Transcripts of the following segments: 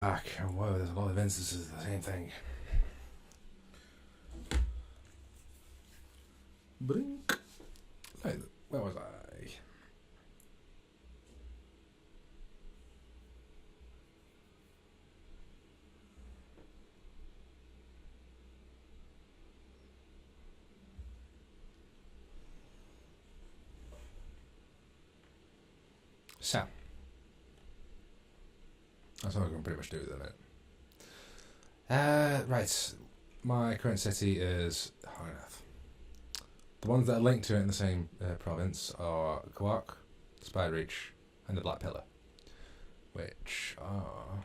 back. Whoa, there's a lot of instances of the same thing. Blink. Hey, where was I? So, that's all I can pretty much do at the minute. Right. My current city is Harnath. The ones that are linked to it in the same province are Quark, Spidereach, and the Black Pillar, which are...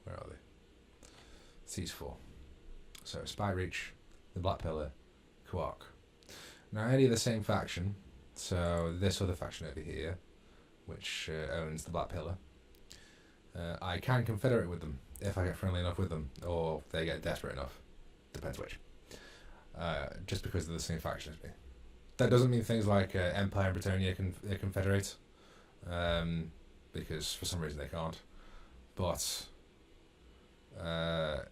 where are they? It's these four. So Spidereach, the Black Pillar, Quark. Now, any of the same faction, so this other faction over here, which owns the Black Pillar, I can confederate with them if I get friendly enough with them, or they get desperate enough. Depends which. Just because they're the same faction as me. That doesn't mean things like Empire and Britannia can confederate, because for some reason they can't. But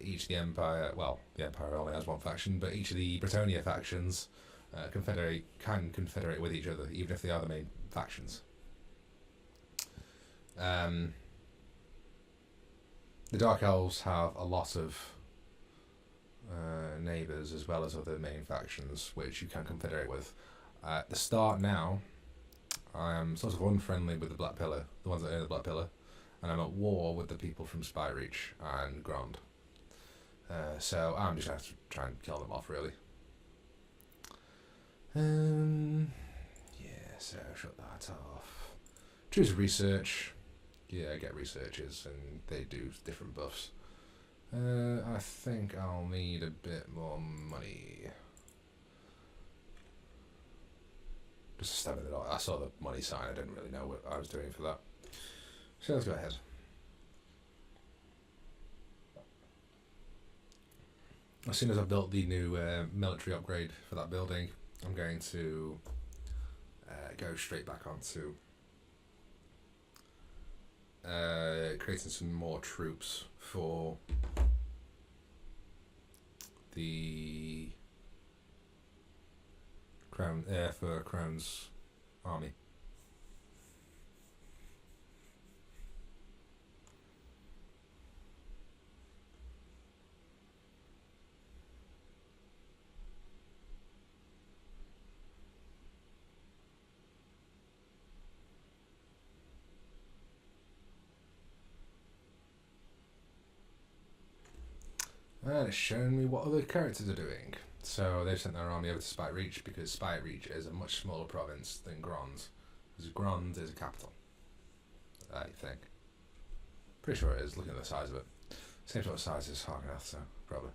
each of the Empire, well, the Empire only has one faction, but each of the Britannia factions can confederate with each other, even if they are the main factions. The Dark Elves have a lot of neighbours as well as other main factions which you can confederate with. At the start now, I am sort of unfriendly with the Black Pillar, the ones that own the Black Pillar, and I'm at war with the people from Spidereach and Grand. So I'm just going to have to try and kill them off, really. Yeah, so shut that off. Choose research. Yeah, get researchers, and they do different buffs. I think I'll need a bit more money. Just a stab in the dark. I saw the money sign, I didn't really know what I was doing for that. So let's go ahead. As soon as I've built the new military upgrade for that building, I'm going to go straight back onto creating some more troops for the Crown, for Crown's army. And it's showing me what other characters are doing. So they've sent their army over to Spidereach because Spidereach is a much smaller province than Grand. Because Grand is a capital, I think. Pretty sure it is, looking at the size of it. Same sort of size as Harnath, so probably.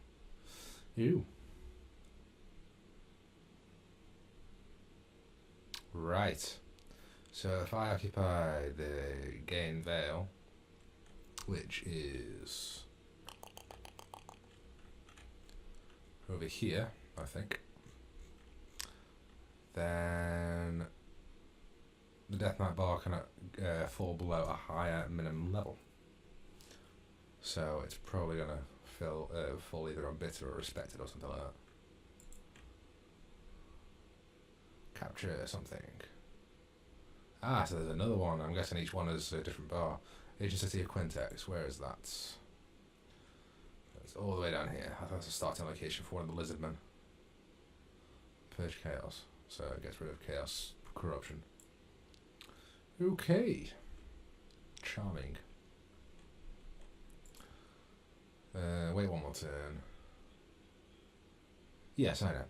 You. Right. So if I occupy the Gain Vale, which is over here, I think, then the Death Knight bar cannot fall below a higher minimum level. So it's probably going to fall either on Bitter or Respected or something like that. Capture something. Ah, so there's another one. I'm guessing each one is a different bar. Agent City of Quintex, where is that? It's all the way down here. I think that's a starting location for one of the Lizardmen. Purge Chaos. So it gets rid of Chaos Corruption. Okay. Charming. Wait one more turn. Yes, I know.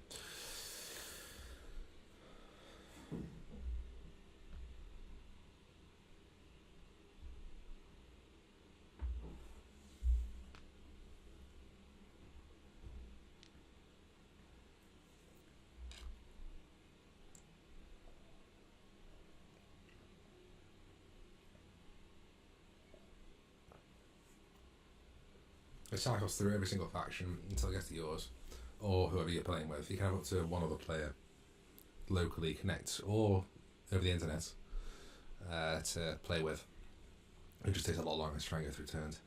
It cycles through every single faction until it gets to yours, or whoever you're playing with. You can have up to one other player locally connect, or over the internet, to play with. It just takes a lot longer to try and go through turns.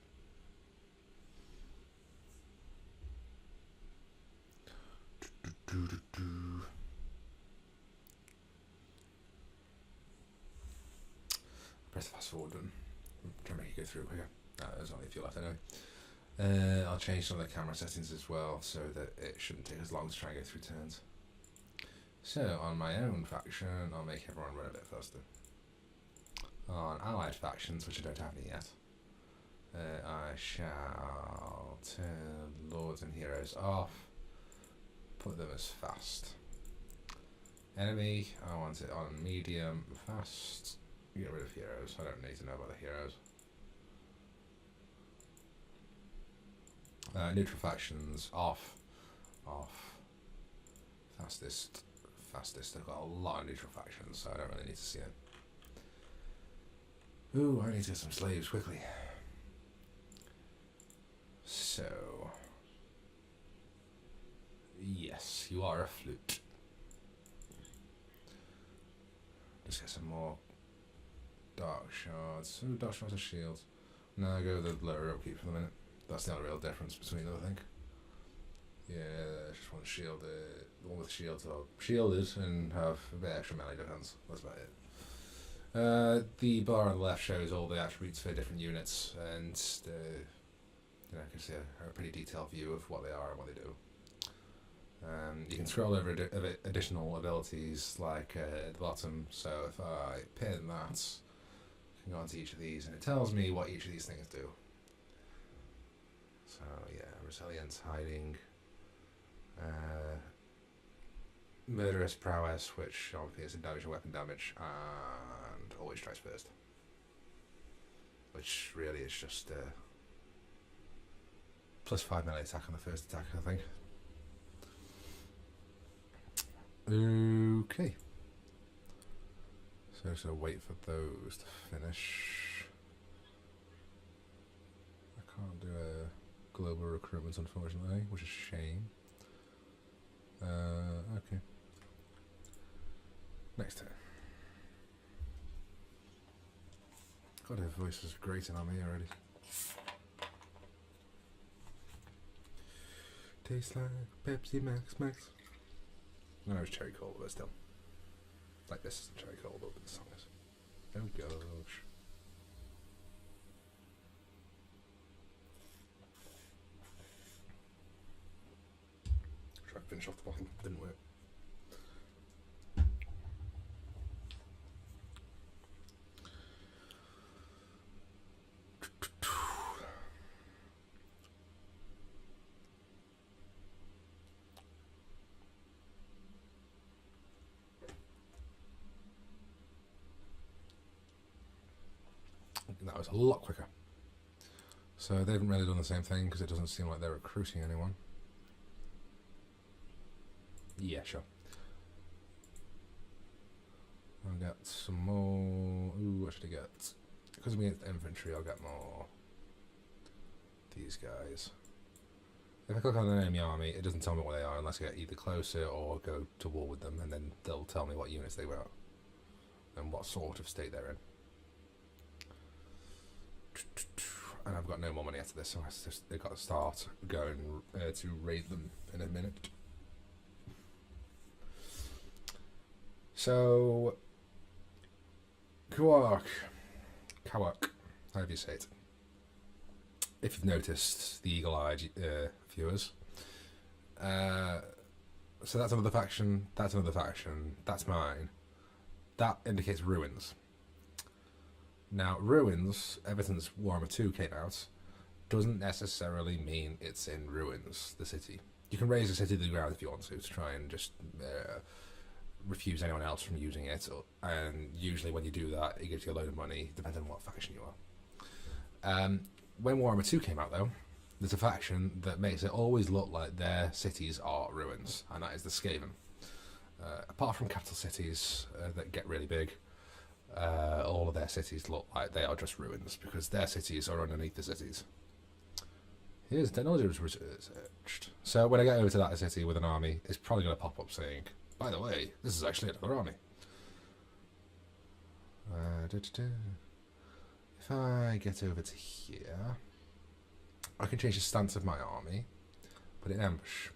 Press the fast forward button. Try to make it go through quicker. There's only a few left anyway. I'll change some of the camera settings as well so that it shouldn't take as long to try and go through turns. So on my own faction, I'll make everyone run a bit faster. On allied factions, which I don't have any yet, I shall turn lords and heroes off, put them as fast. Enemy, I want it on medium, fast, get rid of heroes, I don't need to know about the heroes. Neutral factions, off, fastest, I've got a lot of neutral factions, so I don't really need to see it. Ooh, I need to get some slaves quickly. So, yes, you are a flute. Let's get some more dark shards. Ooh, dark shards are shields. No, I'll go with the lower upkeep for the minute. That's the only real difference between them, I think. Yeah, just want shield. The one with shields are shielded and have a bit extra melee defense. That's about it. The bar on the left shows all the attributes for different units, and you can see a pretty detailed view of what they are and what they do. You can scroll over additional abilities like at the bottom. So if I pin that, I can go onto each of these, and it tells me what each of these things do. So yeah, resilience, hiding, murderous prowess, which obviously is in damage and weapon damage, and always strikes first, which really is just +5 melee attack on the first attack, I think. Okay, so just gonna wait for those to finish. I can't do a global recruitment, unfortunately, which is a shame. Okay. Next turn. God, her voice is grating on me already. Tastes like Pepsi Max. I know it's Cherry Cola, but still. Like this is Cherry Cola, but the song is. Oh gosh. Try to finish off the bottom, didn't work. That was a lot quicker. So they haven't really done the same thing because it doesn't seem like they're recruiting anyone. Yeah, sure. I'll get some more. Ooh, what should I get? Because I'm against infantry, I'll get more. These guys. If I click on an enemy army, it doesn't tell me what they are unless I get either closer or go to war with them, and then they'll tell me what units they were and what sort of state they're in. And I've got no more money after this, so I've got to start going to raid them in a minute. So, Kawak, however you say it. If you've noticed, the eagle-eyed viewers. So that's another faction, that's mine. That indicates ruins. Now, ruins, ever since Warhammer 2 came out, doesn't necessarily mean it's in ruins, the city. You can raise a city to the ground if you want to try and just refuse anyone else from using it, and usually when you do that, it gives you a load of money, depending on what faction you are. When Warhammer 2 came out, though, there's a faction that makes it always look like their cities are ruins, and that is the Skaven. Apart from capital cities that get really big, all of their cities look like they are just ruins, because their cities are underneath the cities. Here's technology researched. So when I get over to that city with an army, it's probably going to pop up saying, by the way, this is actually another army. If I get over to here, I can change the stance of my army, put it in ambush.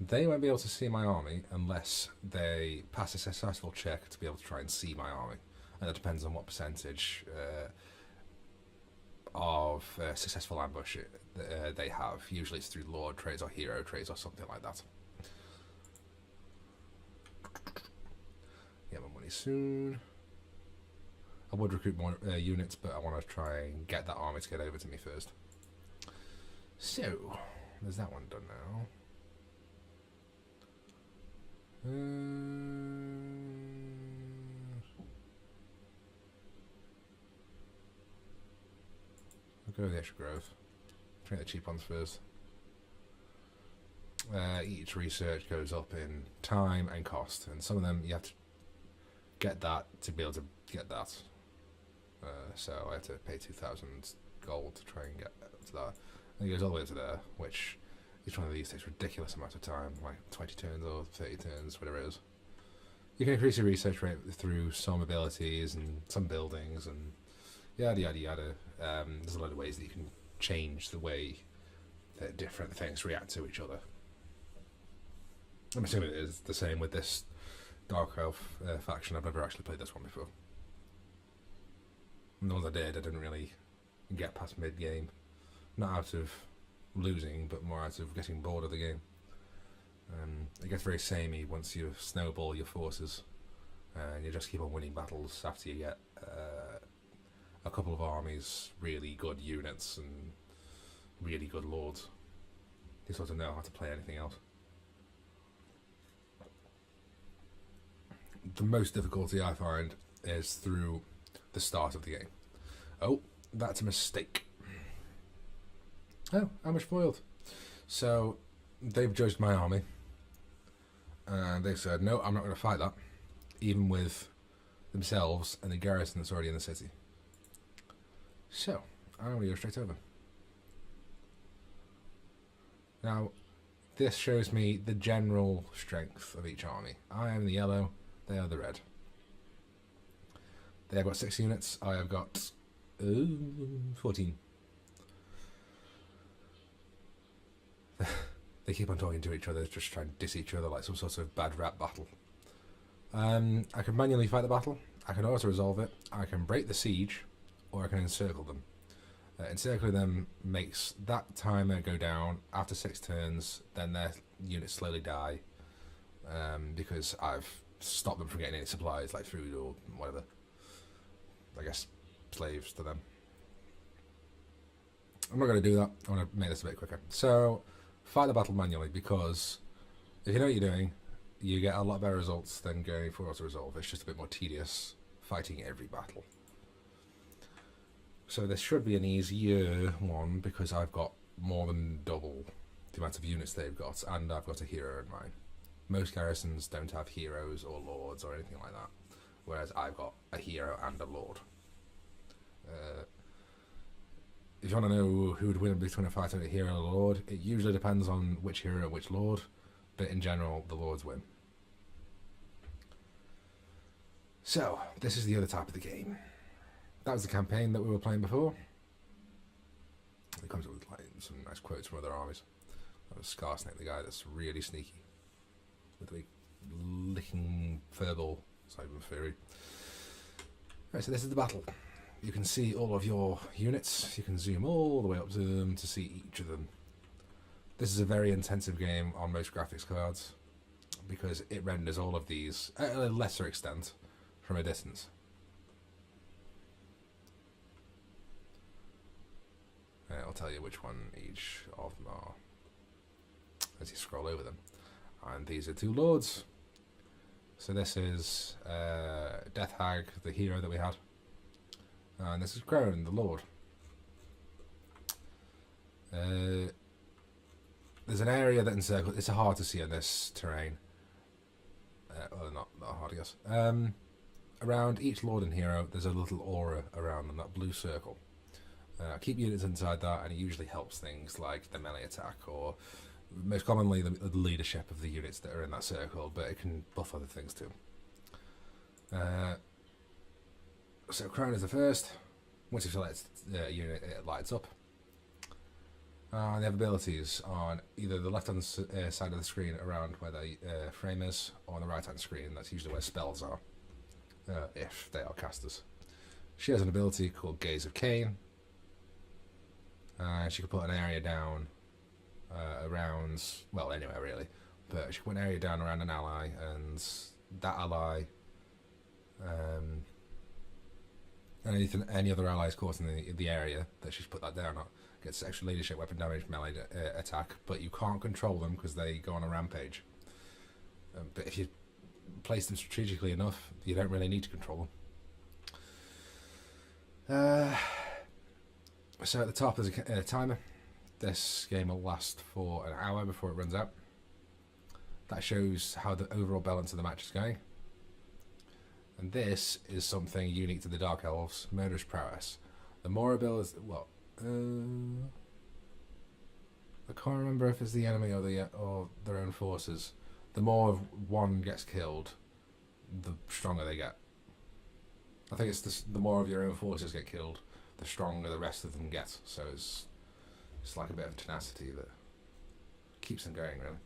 They won't be able to see my army unless they pass a successful check to be able to try and see my army. And that depends on what percentage of successful ambush they have. Usually it's through Lord traits or Hero traits or something like that. Get my money soon. I would recruit more units, but I want to try and get that army to get over to me first. So, there's that one done now. I'll go with the extra growth. Try the cheap ones first. Each research goes up in time and cost, and some of them you have to get that to be able to get that. So I have to pay 2,000 gold to try and get to that. And it goes all the way to there, which each one of these takes a ridiculous amount of time, like 20 turns or 30 turns, whatever it is. You can increase your research rate through some abilities and some buildings and yada yada yada. There's a lot of ways that you can change the way that different things react to each other. I'm assuming it is the same with this Dark Elf faction. I've never actually played this one before. And the ones I didn't really get past mid-game. Not out of losing, but more out of getting bored of the game. It gets very samey once you snowball your forces, and you just keep on winning battles after you get a couple of armies, really good units, and really good lords. You sort of know how to play anything else. The most difficulty I find is through the start of the game. Oh, that's a mistake. Oh, I'm foiled. So, they've judged my army. And they've said, no, I'm not going to fight that. Even with themselves and the garrison that's already in the city. So, I'm going to go straight over. Now, this shows me the general strength of each army. I am the yellow, they are the red. They have got 6 units, I have got 14. They keep on talking to each other, just trying to diss each other like some sort of bad rap battle. I can manually fight the battle, I can auto-resolve it, I can break the siege, or I can encircle them. Encircling them makes that timer go down after 6 turns, then their units slowly die, because I've stopped them from getting any supplies, like food or whatever. I guess slaves to them. I'm not going to do that, I want to make this a bit quicker. So, fight the battle manually, because if you know what you're doing, you get a lot better results than going for auto-resolve. It's just a bit more tedious fighting every battle. So this should be an easier one, because I've got more than double the amount of units they've got, and I've got a hero in mine. Most garrisons don't have heroes or lords or anything like that, whereas I've got a hero and a lord. If you want to know who would win between a fight with a hero and a lord, it usually depends on which hero and which lord, but in general, the lords win. So, this is the other type of the game. That was the campaign that we were playing before. It comes up with like some nice quotes from other armies. That was Scarsnake, the guy that's really sneaky, with a big licking furball. It's not even furry. Right, so this is the battle. You can see all of your units. You can zoom all the way up to them to see each of them. This is a very intensive game on most graphics cards, because it renders all of these, at a lesser extent, from a distance. I'll tell you which one each of them are as you scroll over them. And these are 2 lords. So this is Death Hag, the hero that we had. And this is Crone, the lord. There's an area that encircles. It's hard to see in this terrain. Well, not hard, I guess. Around each lord and hero, there's a little aura around them, that blue circle. Keep units inside that, and it usually helps things like the melee attack, or most commonly the leadership of the units that are in that circle, but it can buff other things too. So Crown is the first. Once you select a unit, it lights up. They have abilities on either the left-hand side of the screen around where the frame is, or on the right-hand screen. That's usually where spells are, if they are casters. She has an ability called Gaze of Cain. She can put an area down around, well, anywhere really, but she can put an area down around an ally, and that ally, and any other allies caught in the area that she's put that down on, gets extra leadership, weapon damage, melee attack, but you can't control them because they go on a rampage. But if you place them strategically enough, you don't really need to control them. So at the top there's a timer. This game will last for an hour before it runs out. That shows how the overall balance of the match is going. And this is something unique to the Dark Elves, Murderous Prowess. The more abilities, well, I can't remember if it's the enemy or their own forces. The more one gets killed, the stronger they get. I think it's the more of your own forces get killed, the stronger the rest of them get. So it's like a bit of tenacity that keeps them going, really.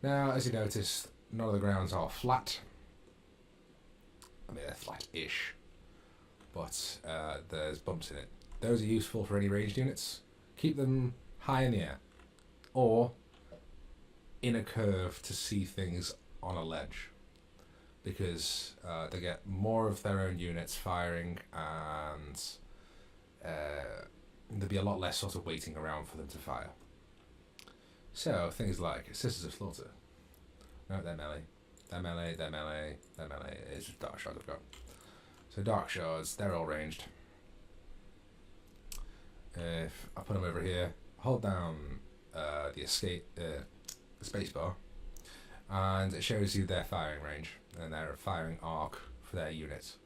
Now, as you notice, none of the grounds are flat. I mean, they're flat-ish, but there's bumps in it. Those are useful for any ranged units. Keep them high in the air, or in a curve to see things on a ledge, because they get more of their own units firing, and there'll be a lot less sort of waiting around for them to fire. So things like Sisters of Slaughter. No, they're melee. They're melee, they're melee, they're melee. It's just Dark Shards I've got. So Dark Shards, they're all ranged. If I put them over here, hold down the escape spacebar, and it shows you their firing range and their firing arc for their units.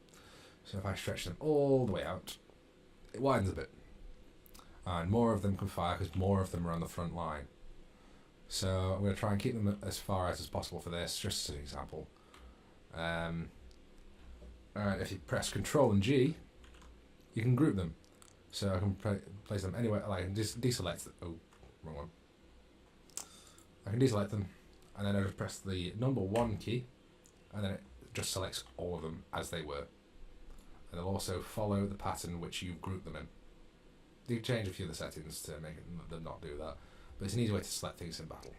So if I stretch them all the way out, it widens a bit, and more of them can fire because more of them are on the front line. So I'm going to try and keep them as far out as possible for this, just as an example. And if you press Control and G, you can group them. So I can place them anywhere. Like I can just deselect. Oh, wrong one. I can deselect them, and then I just press the number 1 key, and then it just selects all of them as they were. And they'll also follow the pattern which you've grouped them in. You can change a few of the settings to make them not do that, but it's an easy way to select things in battle.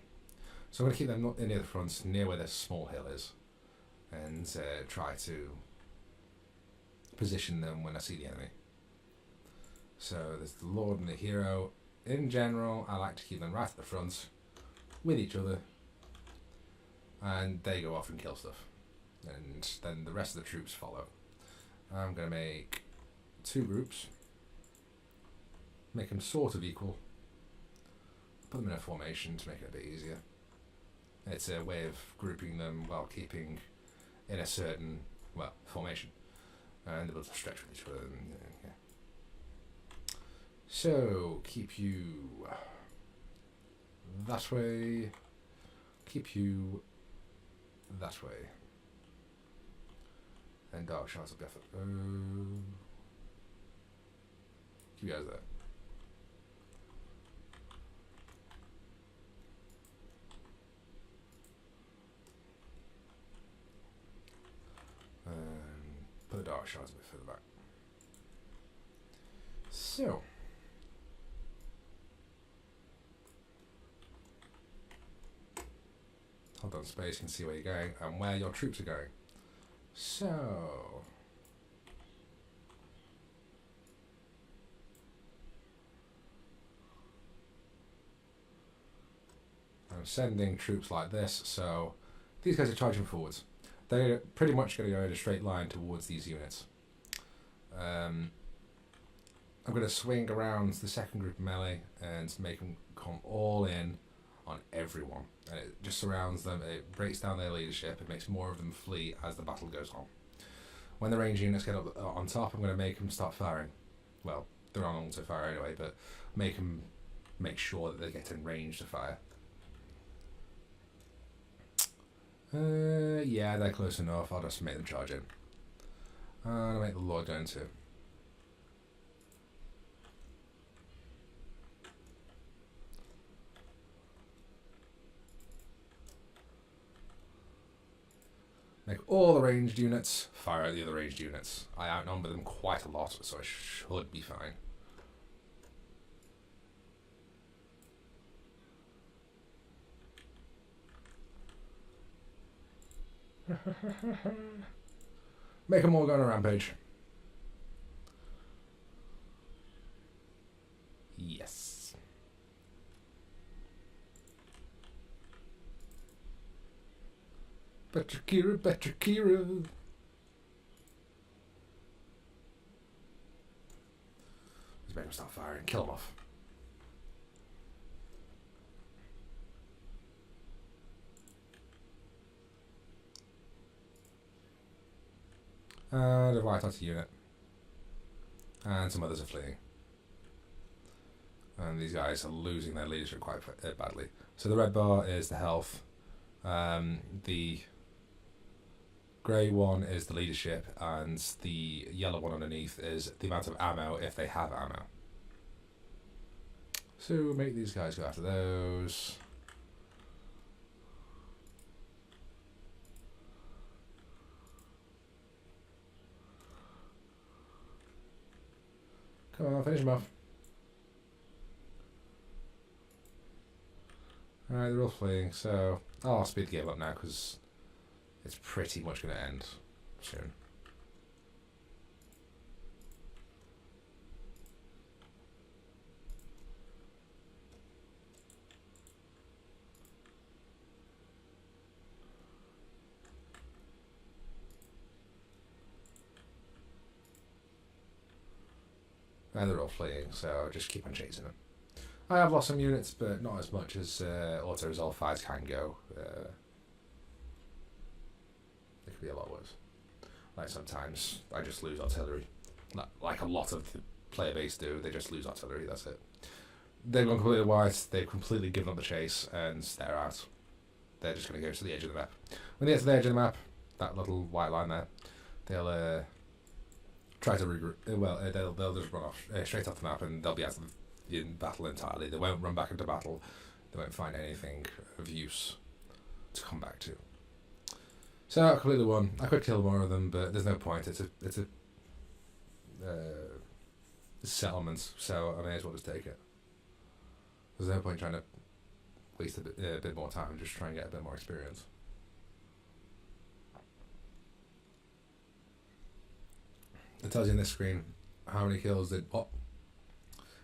So I'm going to keep them near the front, near where this small hill is, and try to position them when I see the enemy. So there's the Lord and the Hero. In general, I like to keep them right at the front with each other, and they go off and kill stuff, and then the rest of the troops follow. I'm going to make 2 groups, make them sort of equal, put them in a formation to make it a bit easier. It's a way of grouping them while keeping in a certain, well, formation, and able to stretch with each other. Yeah. So keep you that way, keep you that way, and Dark Shards will be effort. Keep you guys there. Put the Dark Shards a bit further back. So hold on space and see where you're going and where your troops are going. So I'm sending troops like this, so these guys are charging forwards. They're pretty much going to go in a straight line towards these units. I'm going to swing around the second group of melee and make them come all in on everyone. And it just surrounds them, it breaks down their leadership, it makes more of them flee as the battle goes on. When the ranged units get up on top, I'm going to make them start firing. Well, they're on auto fire anyway, but make sure that they get in range to fire. Yeah, they're close enough. I'll just make them charge in. And I'll make the Lord go in too. Make all the ranged units fire at the other ranged units. I outnumber them quite a lot, so I should be fine. Make them all go on a rampage. Yes. Better Kira, better Kira. Let's make them start firing. Kill them off. And a white arty unit. And some others are fleeing. And these guys are losing their leadership quite badly. So the red bar is the health. The grey one is the leadership, and the yellow one underneath is the amount of ammo if they have ammo. So we'll make these guys go after those. Come on, finish them off. Alright, they're all fleeing, so I'll speed the game up now because it's pretty much going to end soon. And they're all fleeing, so just keep on chasing them. I have lost some units, but not as much as auto-resolve fights can go. It could be a lot worse. Like sometimes I just lose artillery. Like a lot of the player base do, they just lose artillery, that's it. They've gone completely white, they've completely given up the chase, and they're out. They're just going to go to the edge of the map. When they get to the edge of the map, that little white line there, they'll try to regroup. Well, they'll just run off straight off the map, and they'll be out of in battle entirely. They won't run back into battle. They won't find anything of use to come back to. So I completely won. I could kill more of them, but there's no point. It's a settlement, so I may as well just take it. There's no point trying to waste a bit more time. Just try and get a bit more experience. It tells you on this screen how many kills did what.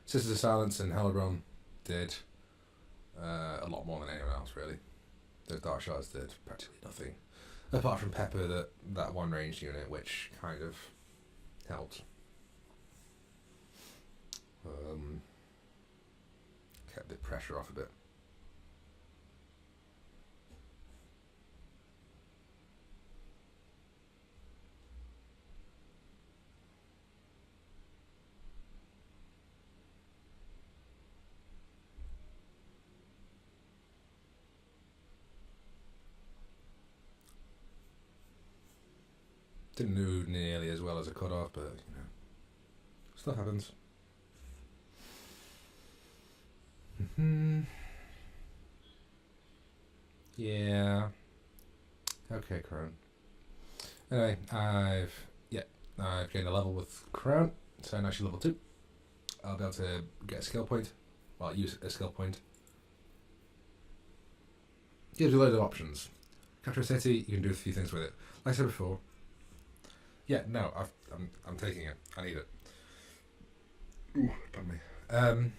Sisters of Silence and Hellebrand did a lot more than anyone else, really. Those Dark Shards did practically nothing. Apart from Pepper, that one ranged unit, which kind of helped. Kept the pressure off a bit. Didn't do nearly as well as I could have, but you know, stuff happens. Yeah. Okay, Crown. Anyway, I've gained a level with Crown, so now she's level 2. I'll be able to get a skill point. Well, use a skill point. Gives you a load of options. Capture a city, you can do a few things with it. Like I said before. Yeah, no, I'm taking it. I need it. Ooh, pardon me.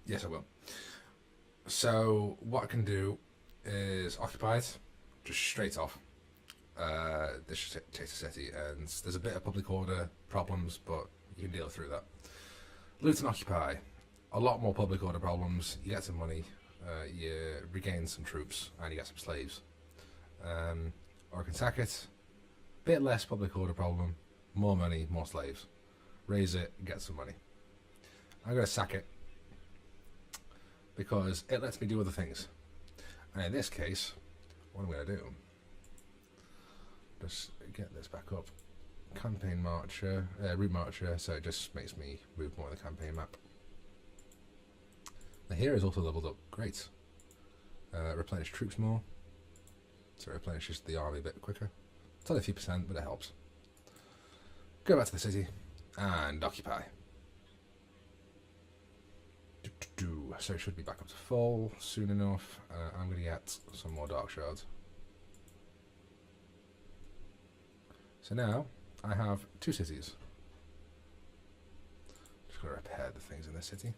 Yes, I will. So what I can do is occupy it, just straight off. This should take a city, and there's a bit of public order problems, but you can deal through that. Loot and occupy. A lot more public order problems. You get some money, you regain some troops, and you get some slaves. Or I can sack it. Bit less public order problem, more money, more slaves. Raise it, get some money. I'm going to sack it because it lets me do other things. And in this case, what I'm going to do, just get this back up. Campaign marcher, route marcher, so it just makes me move more of the campaign map. The hero is also leveled up, great. Replenish troops more. So it replenishes the army a bit quicker. It's only a few percent, but it helps. Go back to the city and occupy. So it should be back up to full soon enough. I'm going to get some more dark shards. So now I have 2 cities. Just going to repair the things in this city.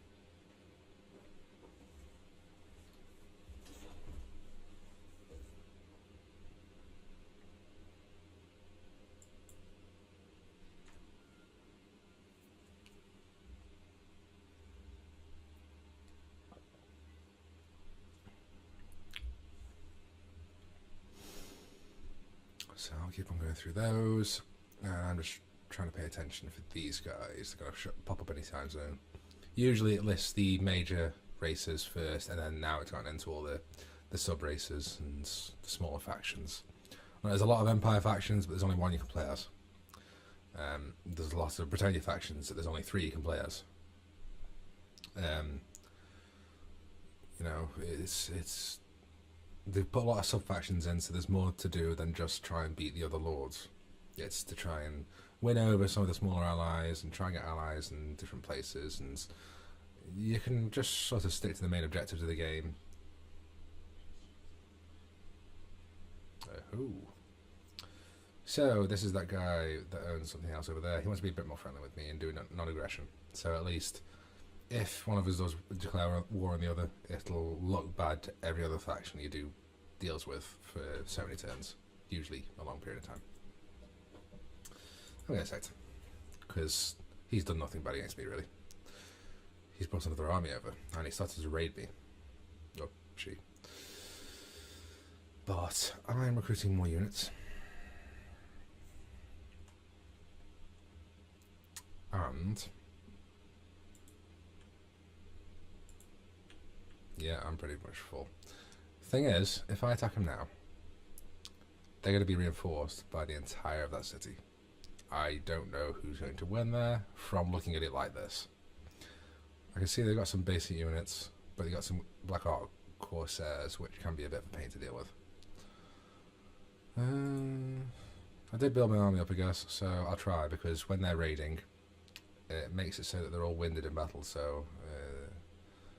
So I'll keep on going through those. And I'm just trying to pay attention for these guys. They're going to pop up any time zone. Usually it lists the major races first, and then now it's gotten into all the sub races and the smaller factions. Well, there's a lot of Empire factions, but there's only one you can play as. There's lots of Britannia factions, but there's only 3 you can play as. You know, it's they've put a lot of sub factions in, so there's more to do than just try and beat the other lords. It's to try and win over some of the smaller allies and try and get allies in different places, and you can just sort of stick to the main objectives of the game. So this is that guy that owns something else over there. He wants to be a bit more friendly with me and do non-aggression. So at least if one of us does declare war on the other, it'll look bad to every other faction you do deals with for so many turns, usually a long period of time. I'm going to say it, because he's done nothing bad against me, really. He's brought another army over, and he started to raid me. Oh, she. But I'm recruiting more units. And yeah, I'm pretty much full. Thing is, if I attack them now, they're going to be reinforced by the entire of that city. I don't know who's going to win there from looking at it like this. I can see they've got some basic units, but they've got some Black Ark Corsairs, which can be a bit of a pain to deal with. I did build my army up, I guess, so I'll try, because when they're raiding, it makes it so that they're all winded in battle, so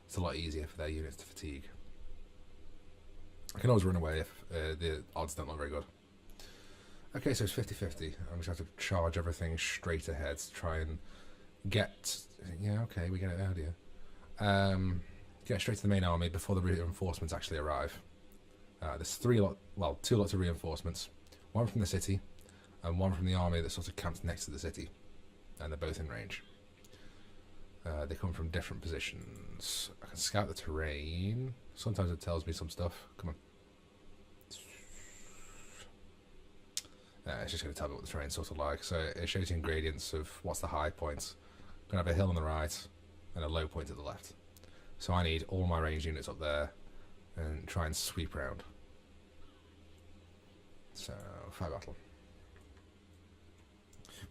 it's a lot easier for their units to fatigue. I can always run away if the odds don't look very good. Okay, so it's 50-50. I'm just going to have to charge everything straight ahead to try and get... Yeah, okay, we get it earlier. Get straight to the main army before the reinforcements actually arrive. There's 2 lots of reinforcements. One from the city, and one from the army that sort of camps next to the city. And they're both in range. They come from different positions. I can scout the terrain. Sometimes it tells me some stuff. Come on. It's just going to tell me what the terrain's sort of like. So it shows you ingredients of what's the high points. I'm going to have a hill on the right and a low point at the left. So I need all my range units up there and try and sweep around. So, fight battle.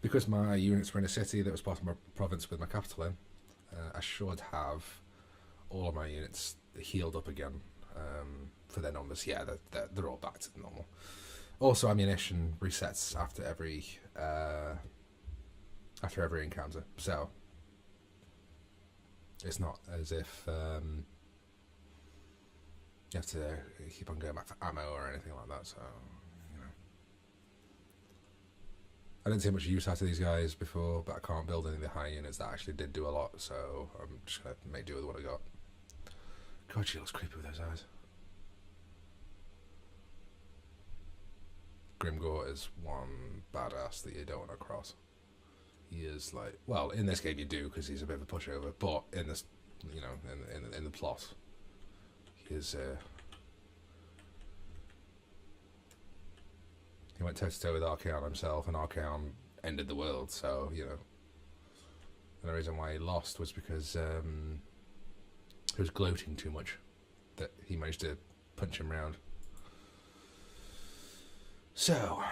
Because my units were in a city that was part of my province with my capital in, I should have all of my units healed up again for their numbers. Yeah, they're all back to normal. Also, ammunition resets after every encounter, so it's not as if you have to keep on going back for ammo or anything like that. So, you know, I didn't see much use out of these guys before, but I can't build any of the high units that actually did do a lot. So I'm just gonna make do with what I got. God, she looks creepy with those eyes. Grimgor is one badass that you don't want to cross. He is like, well, in this game you do because he's a bit of a pushover, but in this, you know, in the plot, he is. He went toe to toe with Archaon himself, and Archaon ended the world. So you know, and the reason why he lost was because he was gloating too much that he managed to punch him round. So,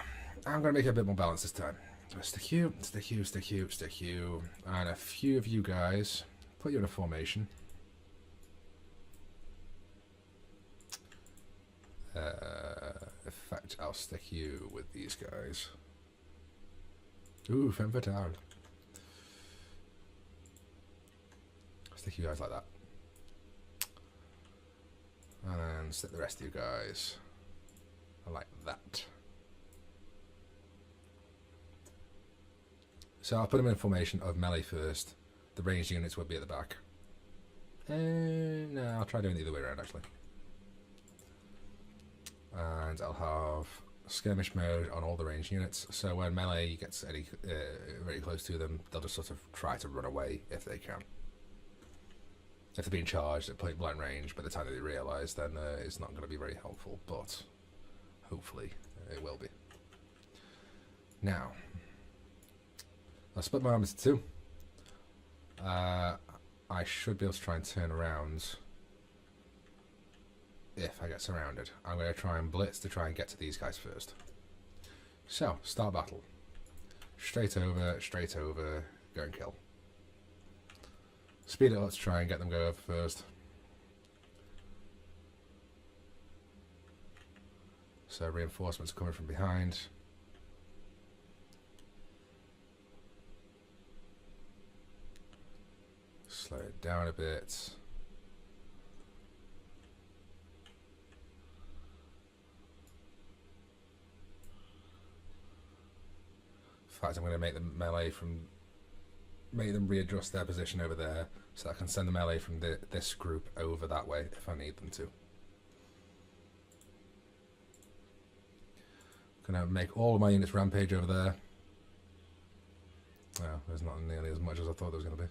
I'm going to make it a bit more balanced this time. So stick you, stick you, stick you, stick you, and a few of you guys, put you in a formation. stick you with these guys. Ooh, femme fatale. Stick you guys like that. And then stick the rest of you guys like that. So I'll put them in formation of melee first. The ranged units will be at the back. No, I'll try doing it the other way around actually. And I'll have skirmish mode on all the ranged units. So when melee gets very close to them, they'll just sort of try to run away if they can. If they're being charged at point blank range, by the time that they realise, then it's not going to be very helpful. But hopefully it will be. Now, I'll split my army into two. I should be able to try and turn around if I get surrounded. I'm going to try and blitz to try and get to these guys first. So, start battle. Straight over, go and kill. Speed it up to try and get them go over first. So reinforcements are coming from behind. Slow it down a bit. In fact, I'm going to make them melee from... make them readjust their position over there, so I can send the melee from this group over that way if I need them to. Gonna make all of my units rampage over there. Oh, there's not nearly as much as I thought there was going to be.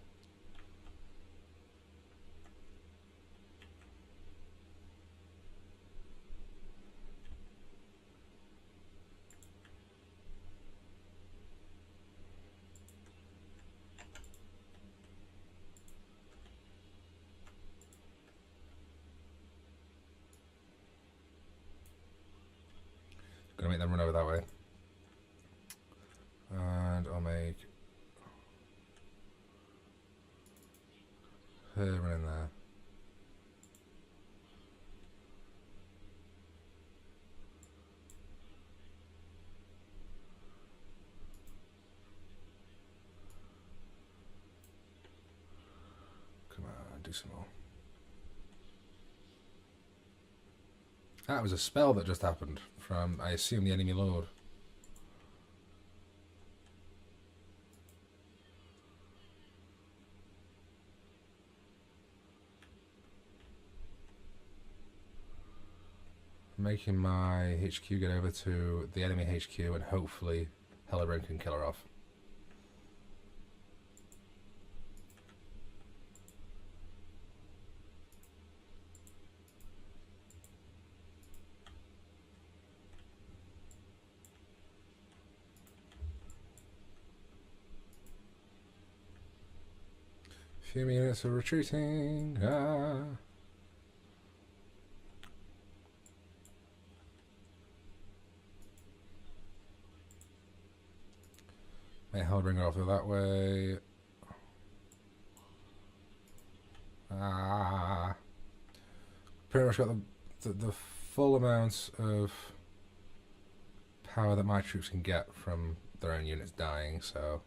Gonna make them run over that way. And I'll make her run in there. Come on, do some more. That was a spell that just happened from, I assume, the enemy lord. Making my HQ get over to the enemy HQ and hopefully Hellebrand can kill her off. Few units are retreating. May Hellbringer off that way. Pretty much got the full amount of power that my troops can get from their own units dying, so...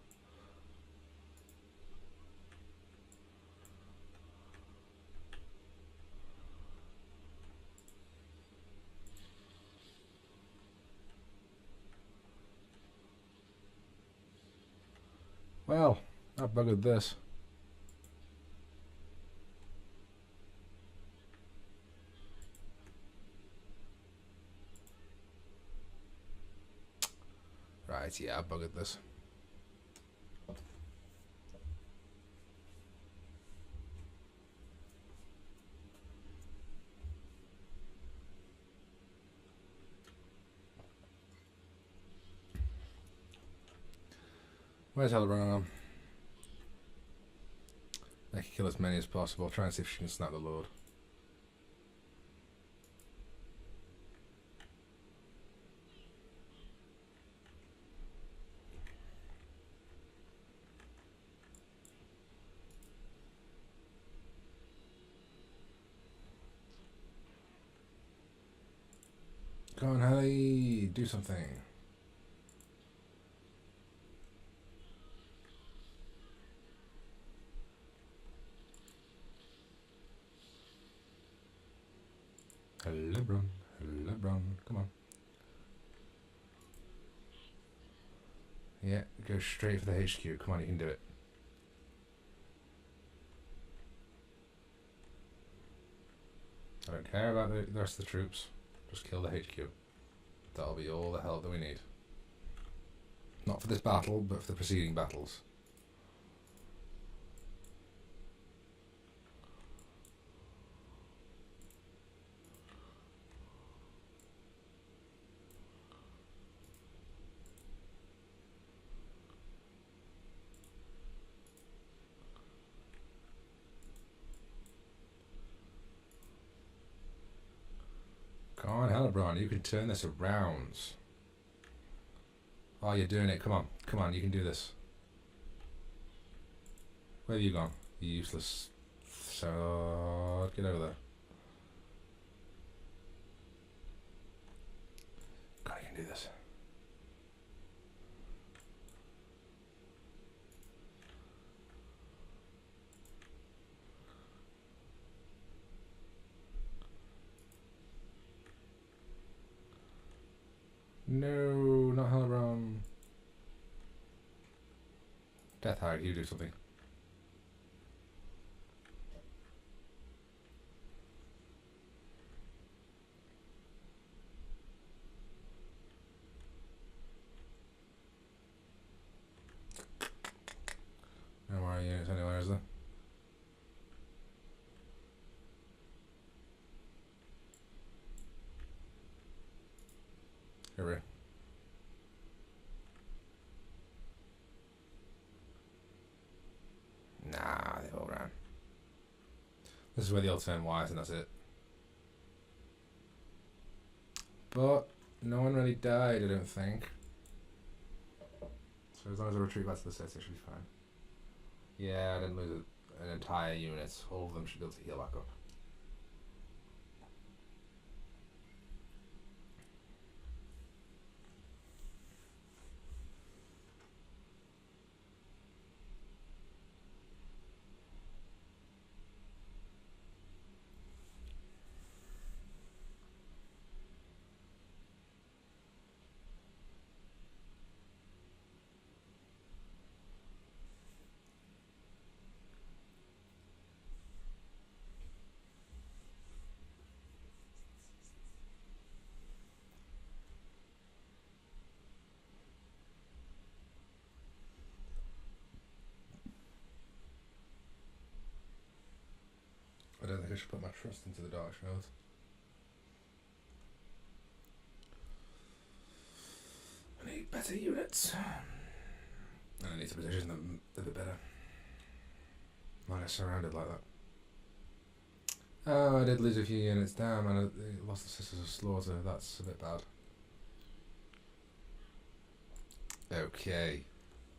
Well, I've buggered this. Right, yeah, I've buggered this. Where's Hellebrand? I can kill as many as possible. Try and see if she can snap the Lord. Go on, Helly. do something. LeBron, LeBron, come on. Yeah, go straight for the HQ. Come on, you can do it. I don't care about the rest of the troops. Just kill the HQ. That'll be all the help that we need. Not for this battle, but for the preceding battles. Come on, Hellebron, you can turn this around. Oh, you're doing it. Come on. Come on, you can do this. Where have you gone? You useless. So, get over there. God, you can do this. No, not Hellebron. Death Hag, you do something. No more units anywhere, is there? Here. Nah, they all ran. This is where the old turn wires and that's it. But no one really died, I don't think. So as long as I retreat back to the city, it should be fine. Yeah, I didn't lose an entire unit. All of them should be able to heal back up. I don't think I should put my trust into the Dark Shroud. I need better units. And I need to position them a bit better. Not get surrounded like that. Oh, I did lose a few units. Damn, and I lost the Sisters of Slaughter. That's a bit bad. Okay.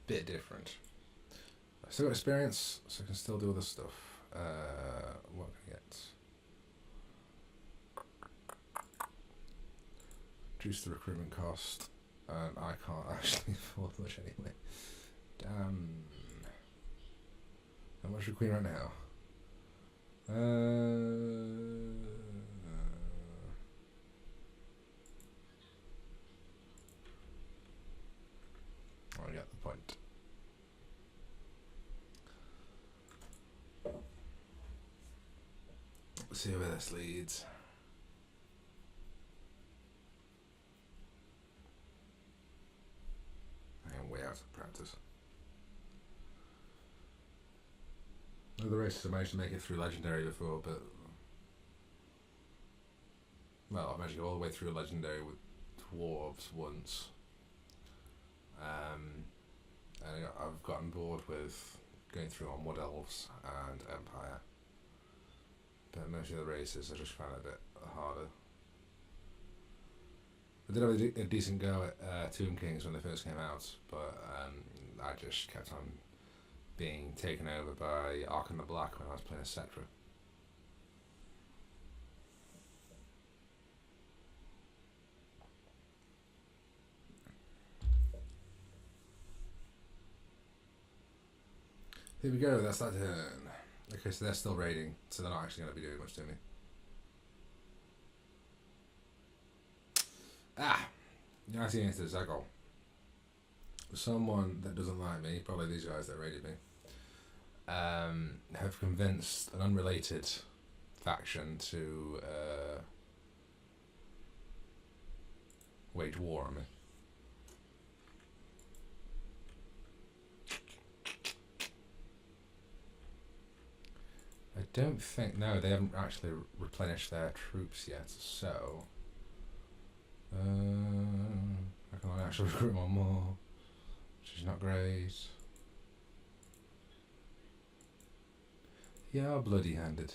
Bit different. I still got experience, so I can still do other stuff. What can I get? Reduce the recruitment cost. And I can't actually afford much anyway. Damn. How much for Queen right now? I get the point. Let's see where this leads. I am way out of practice. Other races I managed to make it through Legendary before, but well, I managed to go all the way through Legendary with Dwarves once. And I've gotten bored with going through on Wood Elves and Empire. But most of the races I just found it a bit harder. I did have a decent go at Tomb Kings when they first came out, but I just kept on being taken over by Ark and the Black when I was playing as Sectra. Here we go, that's that turn. Okay, so they're still raiding, so they're not actually going to be doing much to me. United against the Zagol. Someone that doesn't like me, probably these guys that raided me, have convinced an unrelated faction to wage war on me. I don't think, no, they haven't actually replenished their troops yet, so I can actually recruit one more, which is not great. Yeah, bloody handed.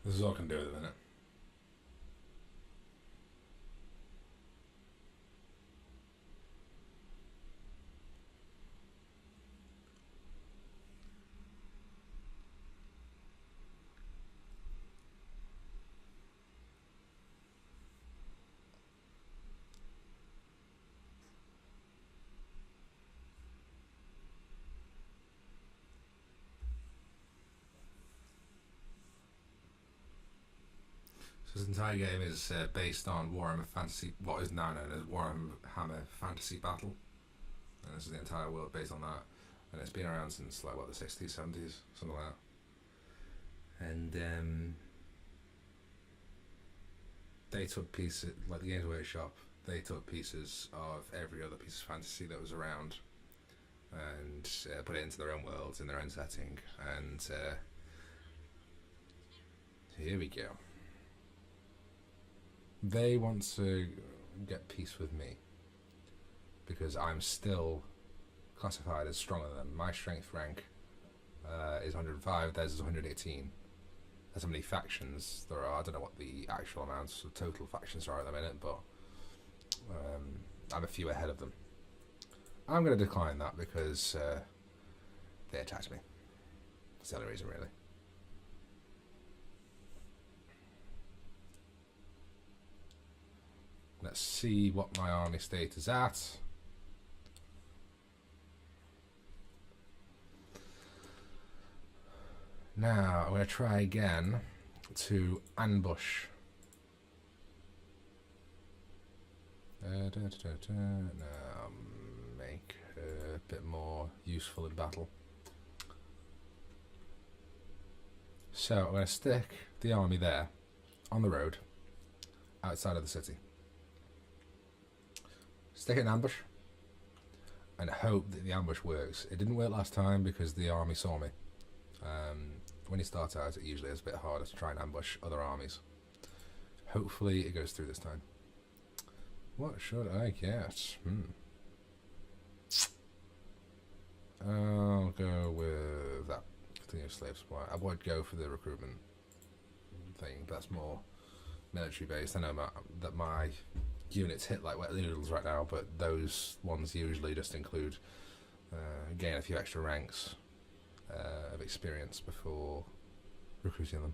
This is all I can do at the minute. So this entire game is based on Warhammer Fantasy, what is now known as Warhammer Fantasy Battle, and this is the entire world based on that, and it's been around since like what, the 60s, 70s, something like that. And they took pieces, like the Games Workshop, they took pieces of every other piece of fantasy that was around and put it into their own worlds in their own setting, and here we go. They want to get peace with me because I'm still classified as stronger than them. My strength rank is 105, theirs is 118. That's how many factions there are. I don't know what the actual amounts of total factions are at the minute, but I'm a few ahead of them. I'm going to decline that because they attacked me. That's the only reason, really. Let's see what my army state is at. Now, I'm going to try again to ambush. Now, make a bit more useful in battle. So, I'm going to stick the army there, on the road, outside of the city. Stick it in ambush, and hope that the ambush works. It didn't work last time because the army saw me. When you start out, it usually is a bit harder to try and ambush other armies. Hopefully it goes through this time. What should I get? I'll go with that. Continuous slave supply. I would go for the recruitment thing, but that's more military based. I know that my units hit like wet noodles right now, but those ones usually just include gain a few extra ranks of experience before recruiting them.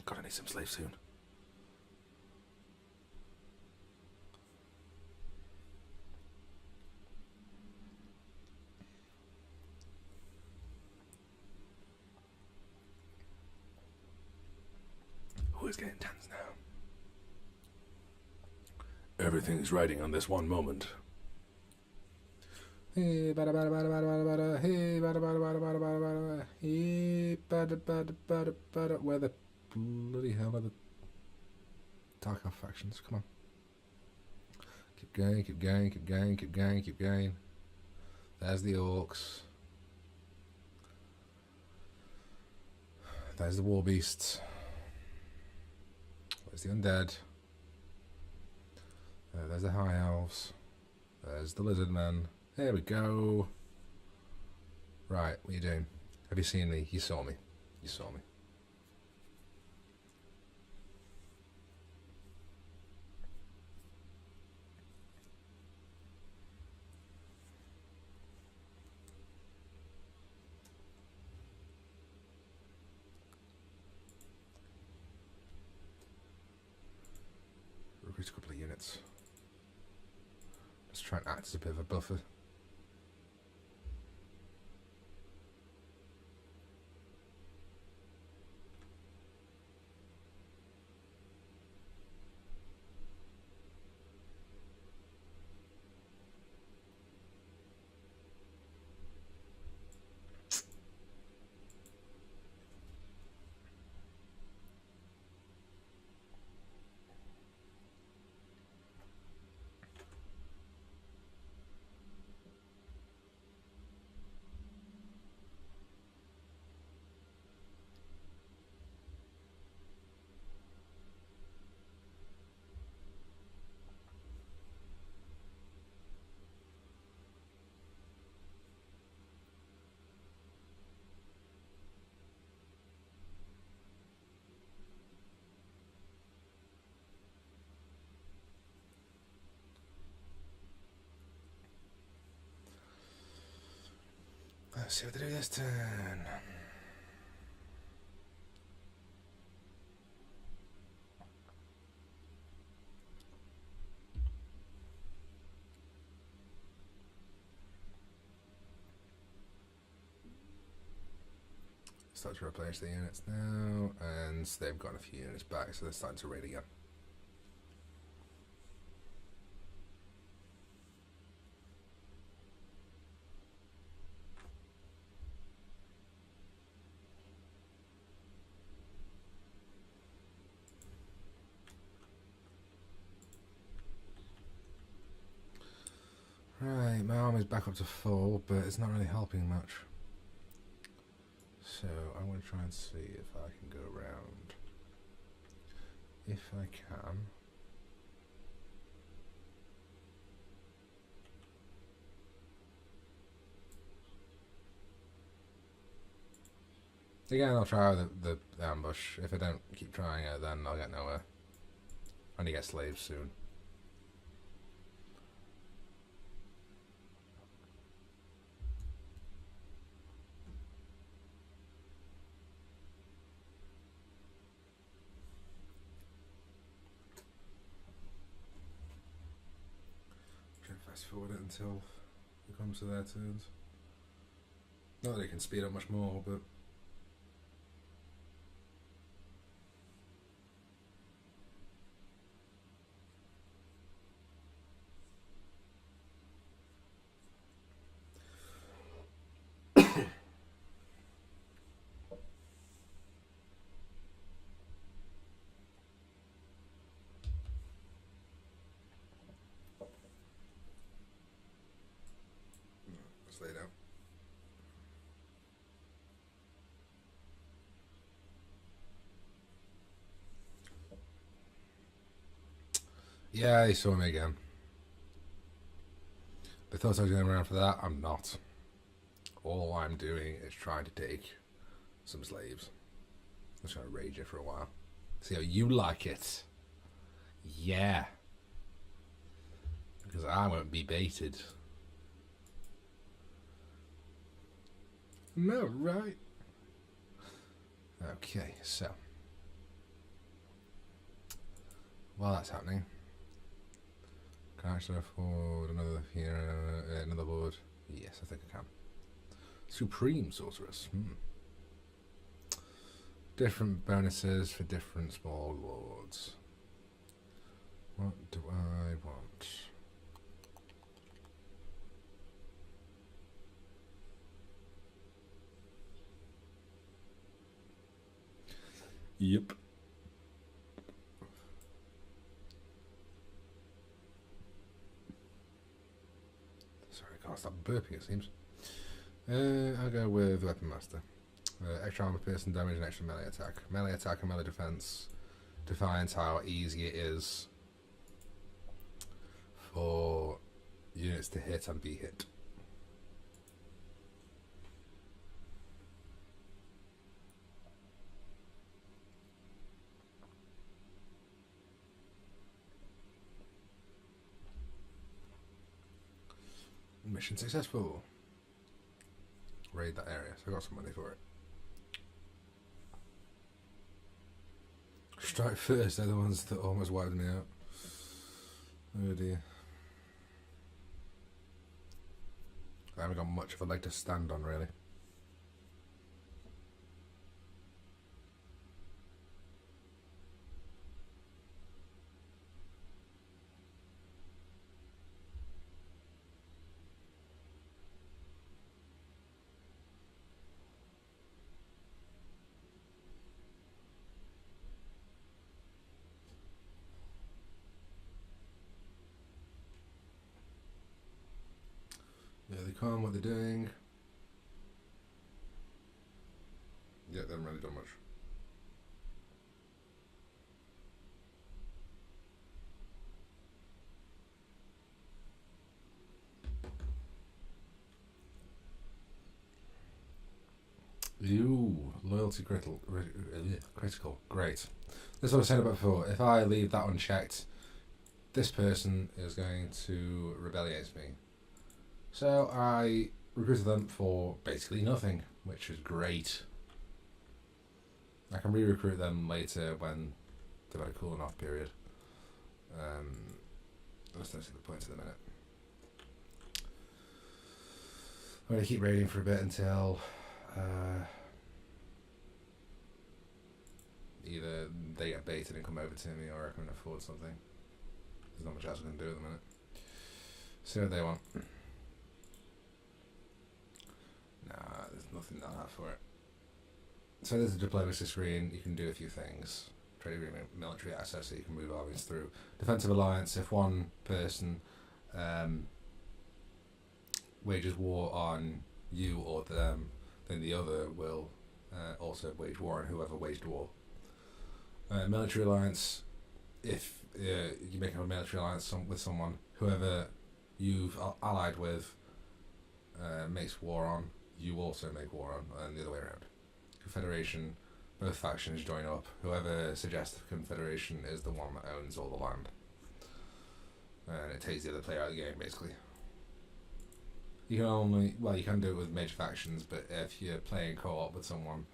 God, I need some slaves soon. Oh, it's getting tense now. Everything's riding on this one moment. Hey, bada bada bada bada bada bada. Hey, bada bada bada bada bada bada. Hey, bada bada bada bada. Where the bloody hell are the Tarkov factions? Come on. Keep going, keep going, keep going, keep going, keep going. There's the orcs. There's the war beasts. There's the undead. There's the high elves. There's the lizard men. There we go. Right, what are you doing? Have you seen me? You saw me. You saw me. recruit a couple of units. Just try and act as a bit of a buffer. Let's see what they do this turn. Start to replenish the units now, and they've got a few units back, so they're starting to raid again. Right, my army's back up to full, but it's not really helping much. So I'm going to try and see if I can go around. If I can. Again, I'll try the ambush. If I don't keep trying it, then I'll get nowhere. I need to get slaves soon. Fast forward it until it comes to their turns. Not that it can speed up much more, but lay down. Yeah, they saw me again. They thought I was going around for that. I'm not. All I'm doing is trying to take some slaves. I'm just going to rage it for a while. See how you like it. Yeah. Because I won't be baited. No, right. Okay, so while that's happening, can I actually afford another here, another board? Yes, I think I can. Supreme Sorceress. Different bonuses for different small lords. What do I want? Yep. Sorry, I can't stop burping, it seems. I'll go with Weapon Master. Extra armor, piercing damage, and extra melee attack. Melee attack and melee defense defines how easy it is for units to hit and be hit. Mission successful. Raid that area, so I got some money for it. Strike first, they're the ones that almost wiped me out. Oh dear. I haven't got much of a leg to stand on, really. Yeah, they calm what they're doing. Yeah, they haven't really done much. Ooh, loyalty critical. Critical. Great. This is what I was saying about before. If I leave that unchecked, this person is going to rebel against me. So I recruited them for basically nothing, which is great. I can re-recruit them later when they've had a cooling off period. Let's not see the point at the minute. I'm going to keep raiding for a bit until either they get baited and come over to me, or I can afford something. There's not much else I can do at the minute. See what they want. Nah, there's nothing like that for it. So there's a diplomacy screen. You can do a few things. Trade agreement, military access, so you can move armies through. Defensive alliance, if one person wages war on you or them, then the other will also wage war on whoever waged war. Military alliance, if you make a military alliance with someone, whoever you've allied with makes war on, you also make war on, and the other way around. Confederation, both factions join up. Whoever suggests the confederation is the one that owns all the land. And it takes the other player out of the game, basically. You can do it with major factions, but if you're playing co-op with someone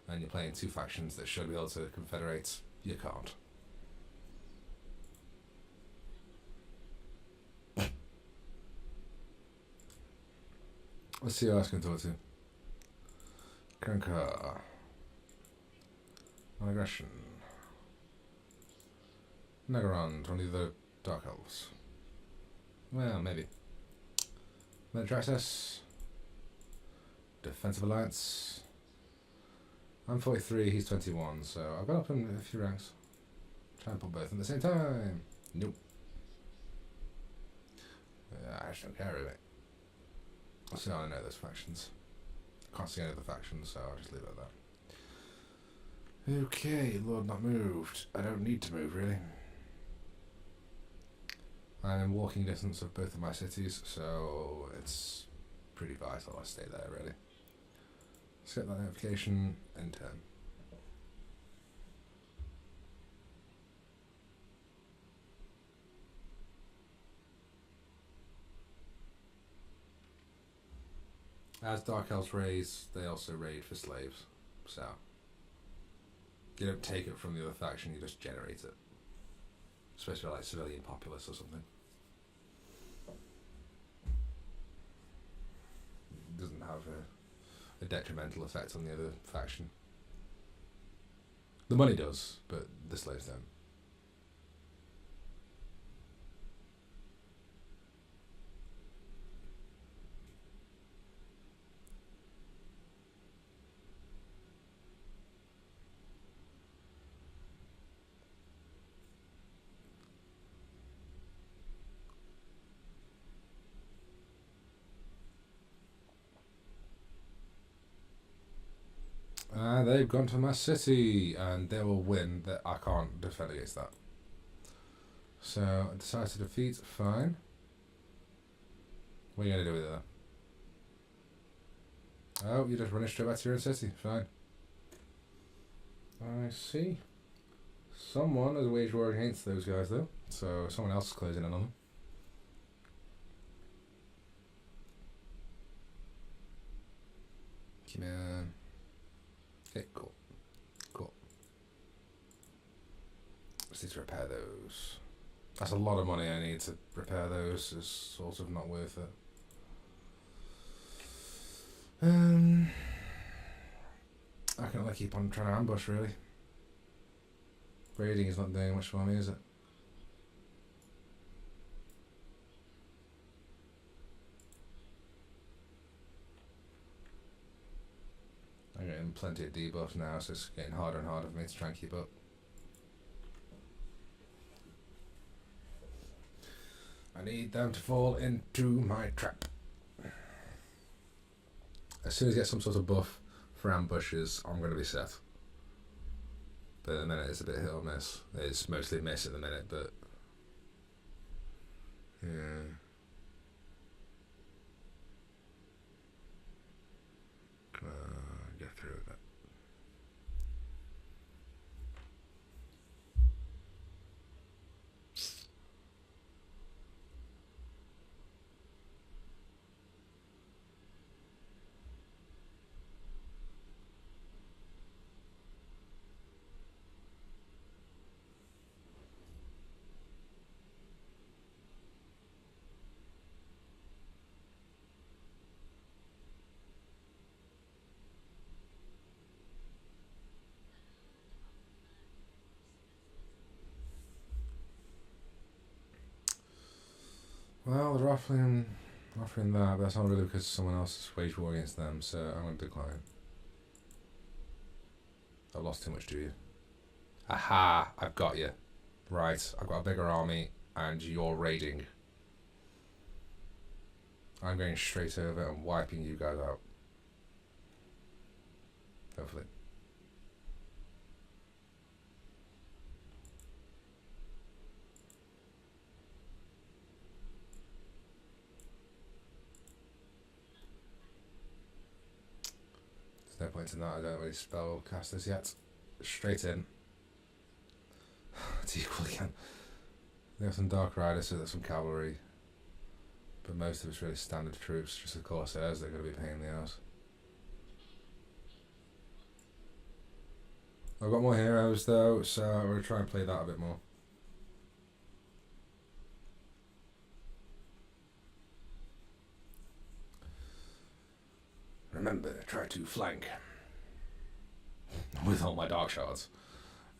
and you're playing two factions that should be able to confederate, you can't. Let's see who else can talk to. Conquer. Aggression. Nagarond, only the Dark Elves. Well, maybe. Military access. Defensive alliance. I'm 43, he's 21, so I've got up in a few ranks. Try and put both at the same time. Nope. I actually don't care really. So I know those factions. Can't see any of the factions, so I'll just leave it at that. Okay, Lord not moved. I don't need to move really. I'm in walking distance of both of my cities, so it's pretty vital I stay there really. Set that notification, end turn. As Dark Elves raise, they also raid for slaves, so you don't take it from the other faction, you just generate it. It's supposed to be like civilian populace or something. It doesn't have a detrimental effect on the other faction. The money does, but the slaves don't. They've gone to my city, and they will win. That I can't defend against that. So I decided to defeat. Fine. What are you gonna do with it then? Oh, you just run straight back to your own city. Fine. I see. Someone has waged war against those guys though, so someone else is closing in on them. Come on. Okay, cool. Cool. Just need to repair those. That's a lot of money I need to repair those. It's sort of not worth it. I can only keep on trying to ambush, really. Raiding is not doing much for me, is it? I'm getting plenty of debuffs now, so it's getting harder and harder for me to try and keep up. I need them to fall into my trap. As soon as I get some sort of buff for ambushes, I'm going to be set. But at the minute it's a bit hit or miss. It's mostly miss at the minute, but yeah. Come on, get through that. Well, they're offering that, but that's not really because someone else has waged war against them, so I'm going to decline. I've lost too much to you. Aha! I've got you. Right, I've got a bigger army, and you're raiding. I'm going straight over and wiping you guys out. Hopefully. There's no point in that, I don't really spell casters yet. Straight in. It's equal again. They have some Dark Riders, so there's some cavalry. But most of it's really standard troops, just the Corsairs, they're going to be a pain in the ass. I've got more heroes though, so I'm going to try and play that a bit more. Remember, try to flank. With all my dark shards.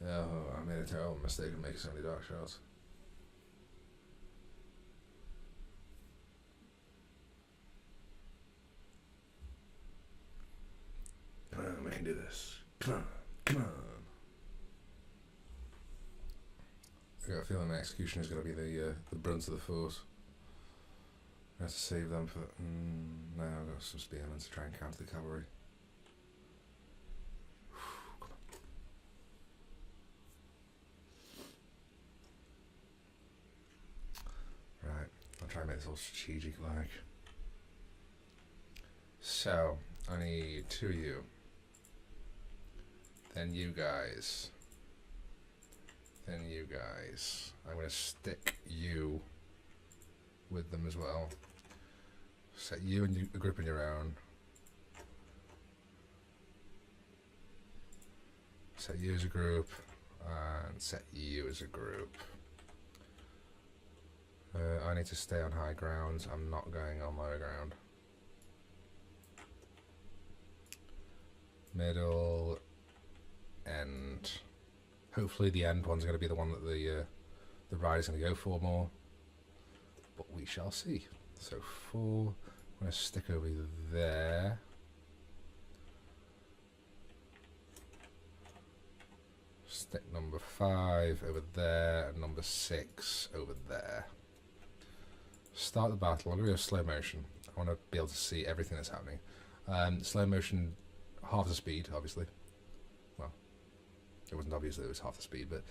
Yeah, I made a terrible mistake of making so many dark shards. Come on, we can do this. Come on, come on. I got a feeling my execution is going to be the brunt of the force. I have to save them for. No, I've got some spearmen to try and counter the cavalry. Right, I'll try and make this all strategic like. So, I need 2 of you. Then you guys. Then you guys. I'm going to stick you with them as well. Set you and a group on your own. Set you as a group, and set you as a group. I need to stay on high ground. I'm not going on low ground. Middle, end. Hopefully the end one's going to be the one that the rider's going to go for more. But we shall see. So 4, I'm going to stick over there. Stick number 5 over there, and number 6 over there. Start the battle. I'm going to go slow motion. I want to be able to see everything that's happening. Slow motion, half the speed, obviously. Well, it wasn't obvious that it was half the speed, but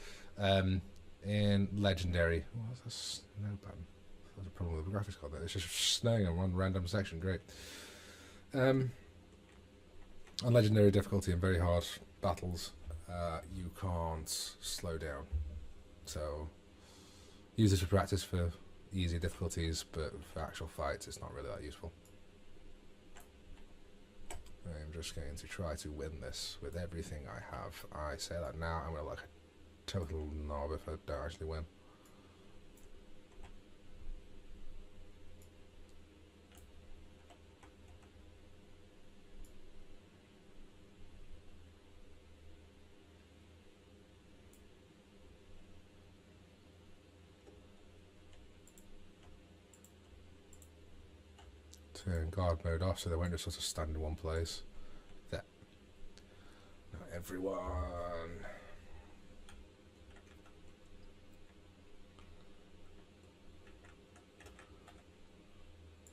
in legendary, what's a snow button? There's a problem with the graphics card there. It's just snowing on one random section. Great. On legendary difficulty and very hard battles, you can't slow down. So use it to practice for easier difficulties, but for actual fights, it's not really that useful. I'm just going to try to win this with everything I have. I say that now, I'm going to look like a total knob if I don't actually win. turn guard mode off so they won't just sort of stand in one place. There. Not everyone.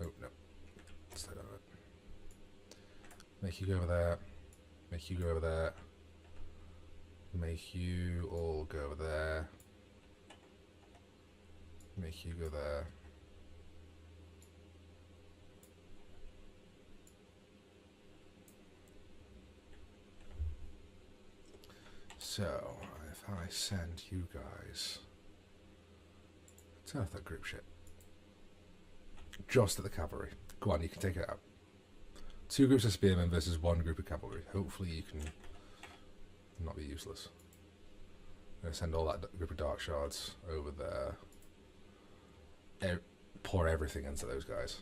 Oh, no. Slow down a bit. Make you go over there. Make you go over there. Make you all go over there. Make you go there. So, if I send you guys... Turn off that group shit. Just at the cavalry. Go on, you can take it out. 2 groups of spearmen versus 1 group of cavalry. Hopefully you can not be useless. I'm going to send all that group of dark shards over there. Pour everything into those guys.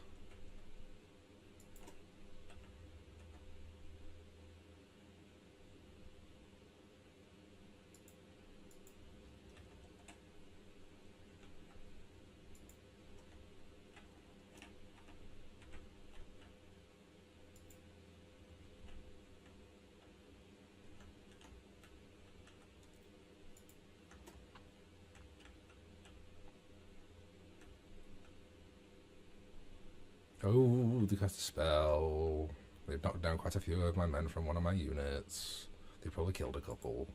Oh, they cast a spell. They've knocked down quite a few of my men from one of my units. They probably killed a couple.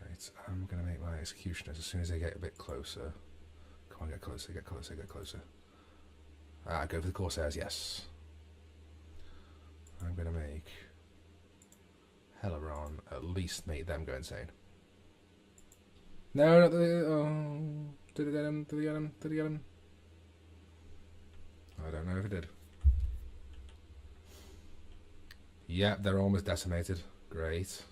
Right, I'm going to make my executioners as soon as they get a bit closer. Come on, get closer, get closer, get closer. Ah, go for the Corsairs, yes. I'm going to make Helleron at least make them go insane. No, not the... Oh, did it get him? Did it get him? Did it get him? I don't know if it did. Yep, they're almost decimated. Great.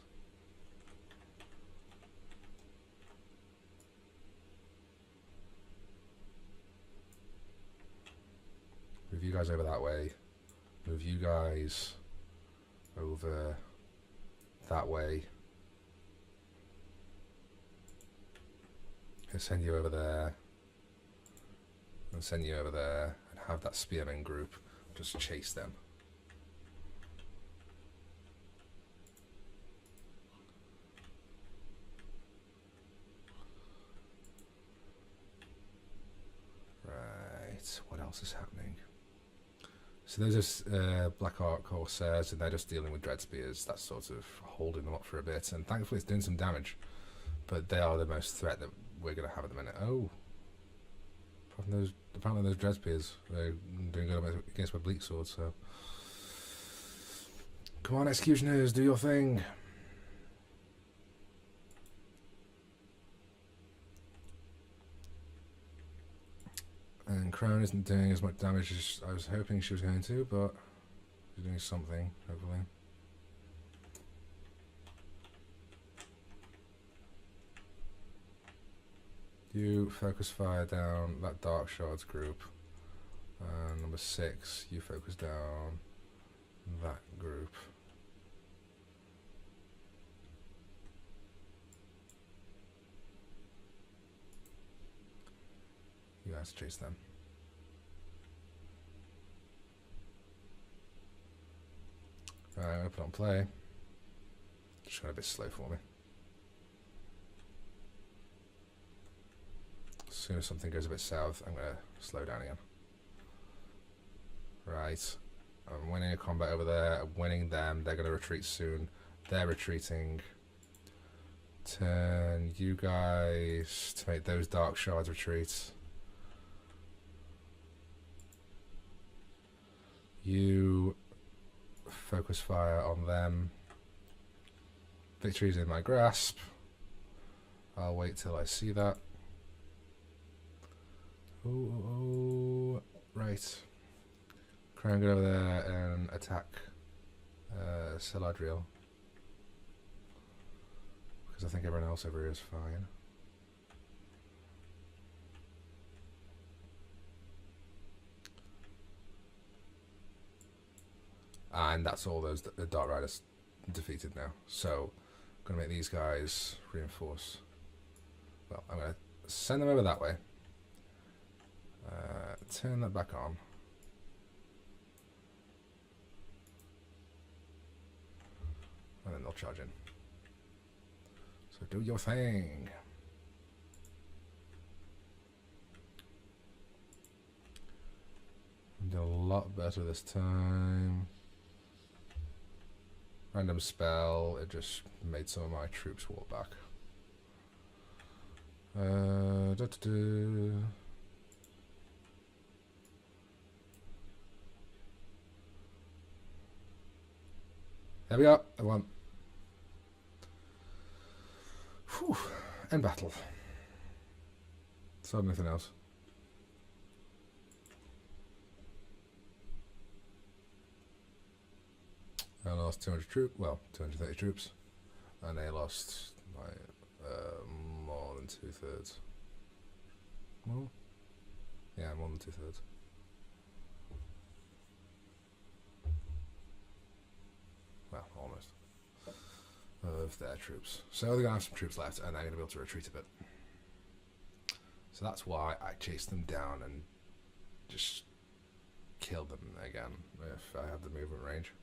Move you guys over that way. Move you guys over that way. I'll send you over there. And send you over there. And have that spearman group just chase them. Right. What else is happening? So those are Black Ark Corsairs, and they're just dealing with Dread Spears. That's sort of holding them up for a bit. And thankfully it's doing some damage. But they are the most threat that we're going to have at the minute. Oh. Apparently those Dread Spears are doing good against my Bleak Sword, so... Come on, Executioners, do your thing. And Crone isn't doing as much damage as I was hoping she was going to, but she's doing something, hopefully. You focus fire down that Dark Shards group. And number 6, you focus down that group. You guys chase them. Right, I'm going to put on play. Just got a bit slow for me. As soon as something goes a bit south, I'm going to slow down again. Right. I'm winning a combat over there. I'm winning them. They're going to retreat soon. They're retreating. Turn you guys to make those Dark Shards retreat. You focus fire on them. Victory's in my grasp. I'll wait till I see that. Oh, right. Crown, get over there and attack Celadriel. Because I think everyone else over here is fine. And that's all those the Dark Riders defeated now. So, I'm going to make these guys reinforce. Well, I'm going to send them over that way. Turn that back on. And then they'll charge in. So do your thing. Did a lot better this time. Random spell, it just made some of my troops walk back. There we are, I won. Whew. End battle. So nothing else. I lost 200 troops, well, 230 troops, and they lost like more than 2/3. More? Yeah, more than 2/3. Well, almost. Of their troops. So they're going to have some troops left, and they're going to be able to retreat a bit. So that's why I chased them down and just killed them again if I have the movement range.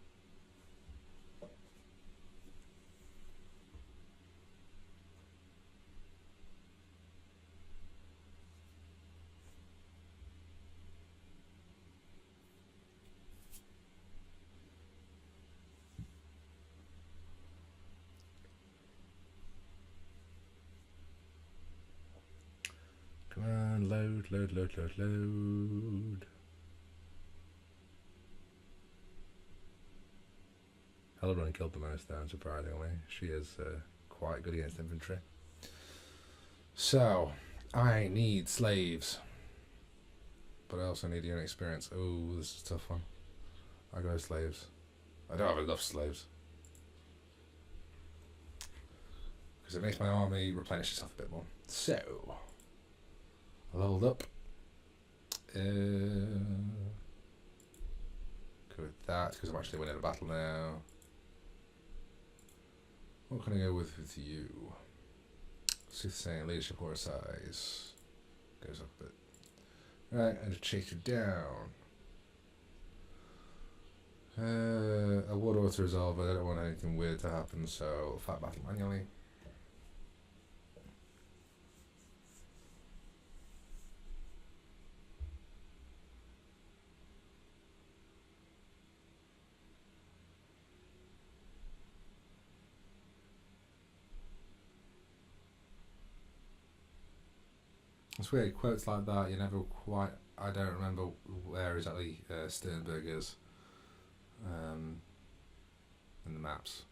Come on, load, load, load, load, load. Hellebrand killed the most there, surprisingly. She is quite good against infantry. So, I need slaves. But I also need unit experience. Oh, this is a tough one. I go slaves. I don't have enough slaves. Because it makes my army replenish itself a bit more. So, I'll hold up. Go with that, because I'm actually winning a battle now. What can I go with you? Soothsaying, leadership or size. Goes up a bit. Right, and to chase you down. A wood auto resolve, I don't want anything weird to happen, so fight battle manually. It's weird, quotes like that, you never quite, I don't remember where exactly Sternberg is in the maps.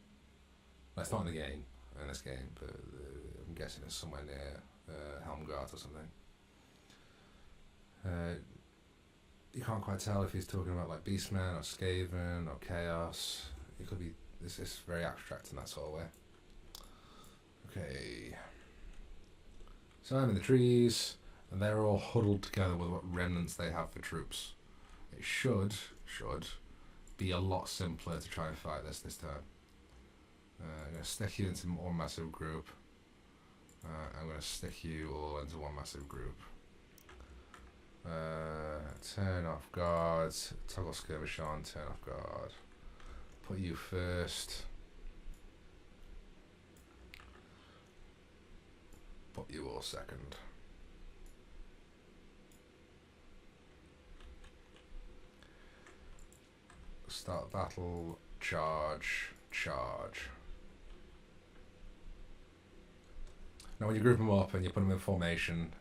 Well, it's not in the game, in this game, but I'm guessing it's somewhere near Helmgart or something. You can't quite tell if he's talking about like Beastman or Skaven or Chaos. It could be, it's very abstract in that sort of way. Okay. So I'm in the trees, and they're all huddled together with what remnants they have for troops. It should be a lot simpler to try and fight this time. I'm going to stick you into one massive group. I'm going to stick you all into one massive group. Turn off guards, toggle skirmish on, turn off guard. Put you first. Put you all second. Start battle, charge, charge. Now when you group them up and you put them in formation,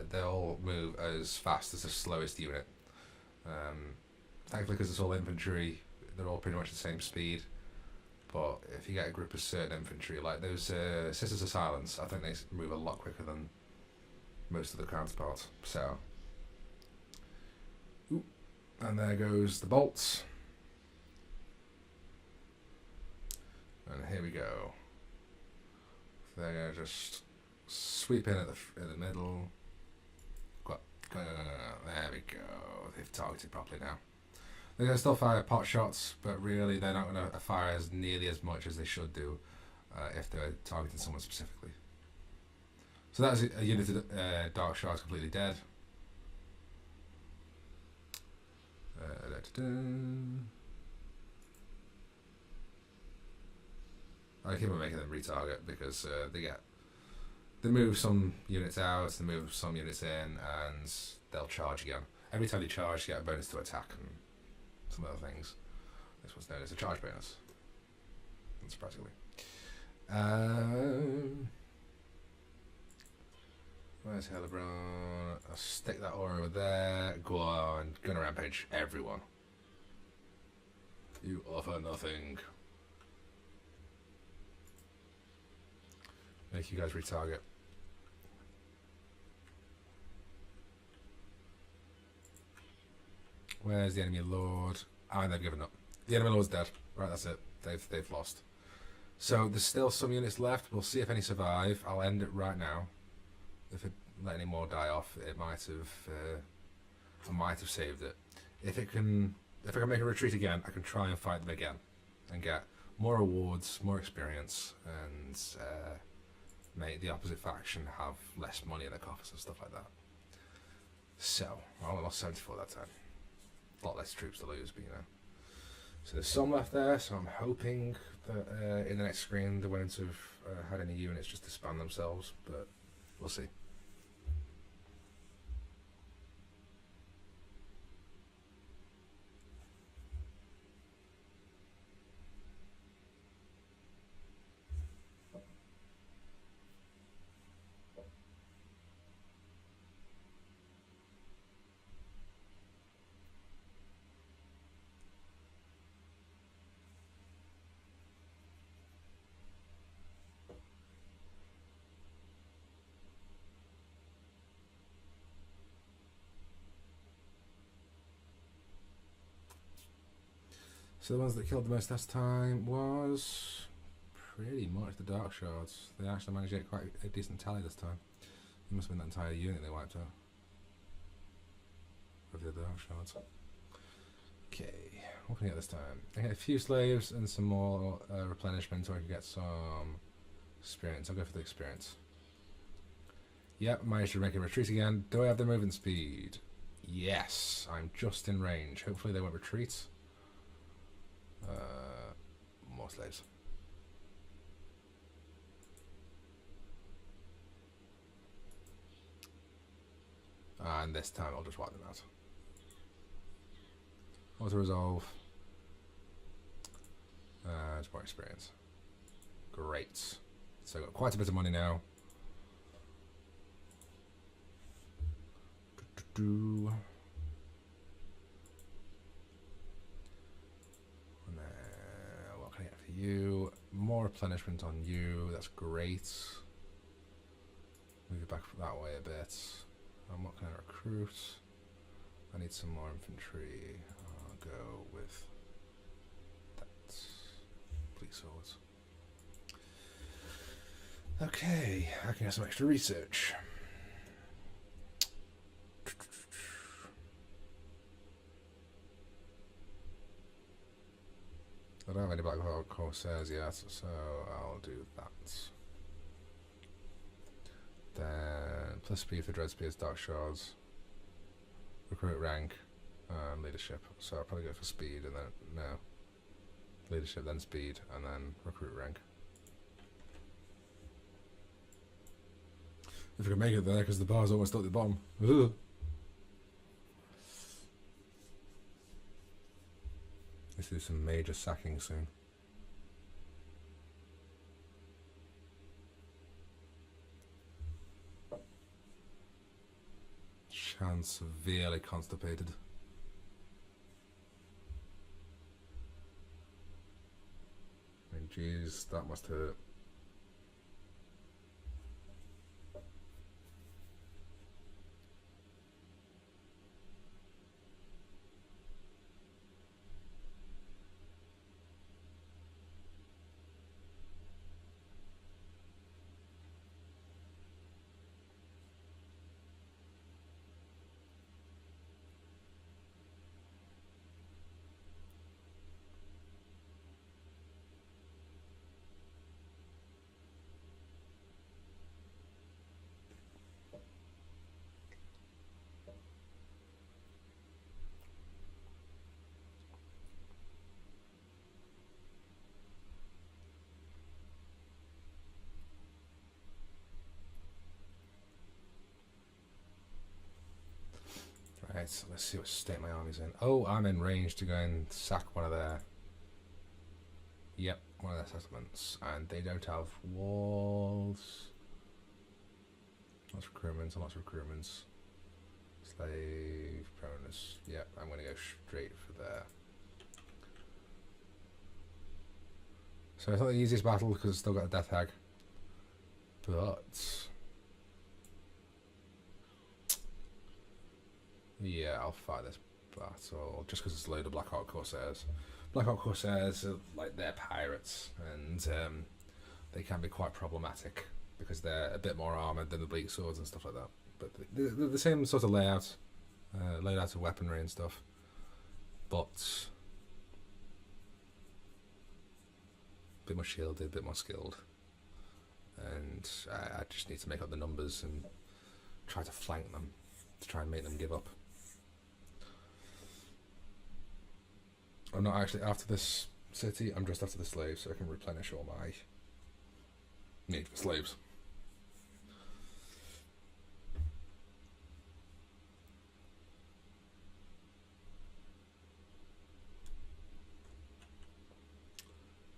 they'll move as fast as the slowest unit. Thankfully, because it's all infantry, they're all pretty much the same speed. But if you get a group of certain infantry, like those Sisters of Silence, I think they move a lot quicker than most of the counterparts. So, ooh, and there goes the bolts. And here we go. They're gonna just sweep in at the middle. There we go. They've targeted properly now. They're going to still fire pot shots, but really they're not going to fire nearly as much as they should do if they're targeting someone specifically. So that's a unit of Dark Shards completely dead. I keep on making them retarget because they move some units out, they move some units in, and they'll charge again. Every time they charge, you get a bonus to attack and some other things. This one's known as a charge bonus, unsurprisingly. Where's Hellebron? I'll stick that aura over there. Go on, gonna rampage everyone. You offer nothing. Make you guys retarget. Where's the enemy lord? Ah, they've given up. The enemy lord's dead. Right, that's it. They've lost. So there's still some units left. We'll see if any survive. I'll end it right now. If it let any more die off, it might have. I might have saved it. If I can make a retreat again, I can try and fight them again, and get more rewards, more experience, and make the opposite faction have less money in their coffers and stuff like that. So I only lost 74 that time. A lot less troops to lose, but you know. So there's some left there. So I'm hoping that in the next screen they won't have had any units just disband themselves, but we'll see. So the ones that killed the most last time was pretty much the Dark Shards. They actually managed to get quite a decent tally this time. It must have been that entire unit they wiped out of the Dark Shards. Okay, what can I get this time? I get a few slaves and some more replenishment, so I can get some experience. I'll go for the experience. Yep, managed to make a retreat again. Do I have the movement speed? Yes, I'm just in range. Hopefully they won't retreat. More slaves. And this time I'll just wipe them out. Auto resolve. It's more experience. Great. So I've got quite a bit of money now. What can I get for you? More replenishment on you. That's great. Move it back that way a bit. What can I recruit? I need some more infantry. I'll go with that. Bleak swords. Okay, I can get some extra research. I don't have any Black Hawk Corsairs yet, so I'll do that. Then plus speed for Dread Spears, Dark Shards, recruit rank, leadership. So I'll probably go for speed and then leadership, then speed, and then recruit rank. If I can make it there, because the bar's almost at the bottom. Ugh. Let's do some major sacking soon. Chance severely constipated. I mean, jeez, that must hurt. Right, so let's see what state my army's in. Oh, I'm in range to go and sack one of their... Yep, one of their settlements. And they don't have walls. Lots of recruitments and lots of recruitments. Slave proneness. Yep, I'm going to go straight for there. So it's not the easiest battle because it's still got a death hag. But... yeah, I'll fight this battle just because it's a load of Black Hawk Corsairs. Black Hawk Corsairs are like they're pirates, and they can be quite problematic because they're a bit more armoured than the Bleak Swords and stuff like that. But they're the same sort of layout, layout of weaponry and stuff, but a bit more shielded, a bit more skilled. And I just need to make up the numbers and try to flank them to try and make them give up. I'm not actually after this city, I'm just after the slaves, so I can replenish all my need for slaves.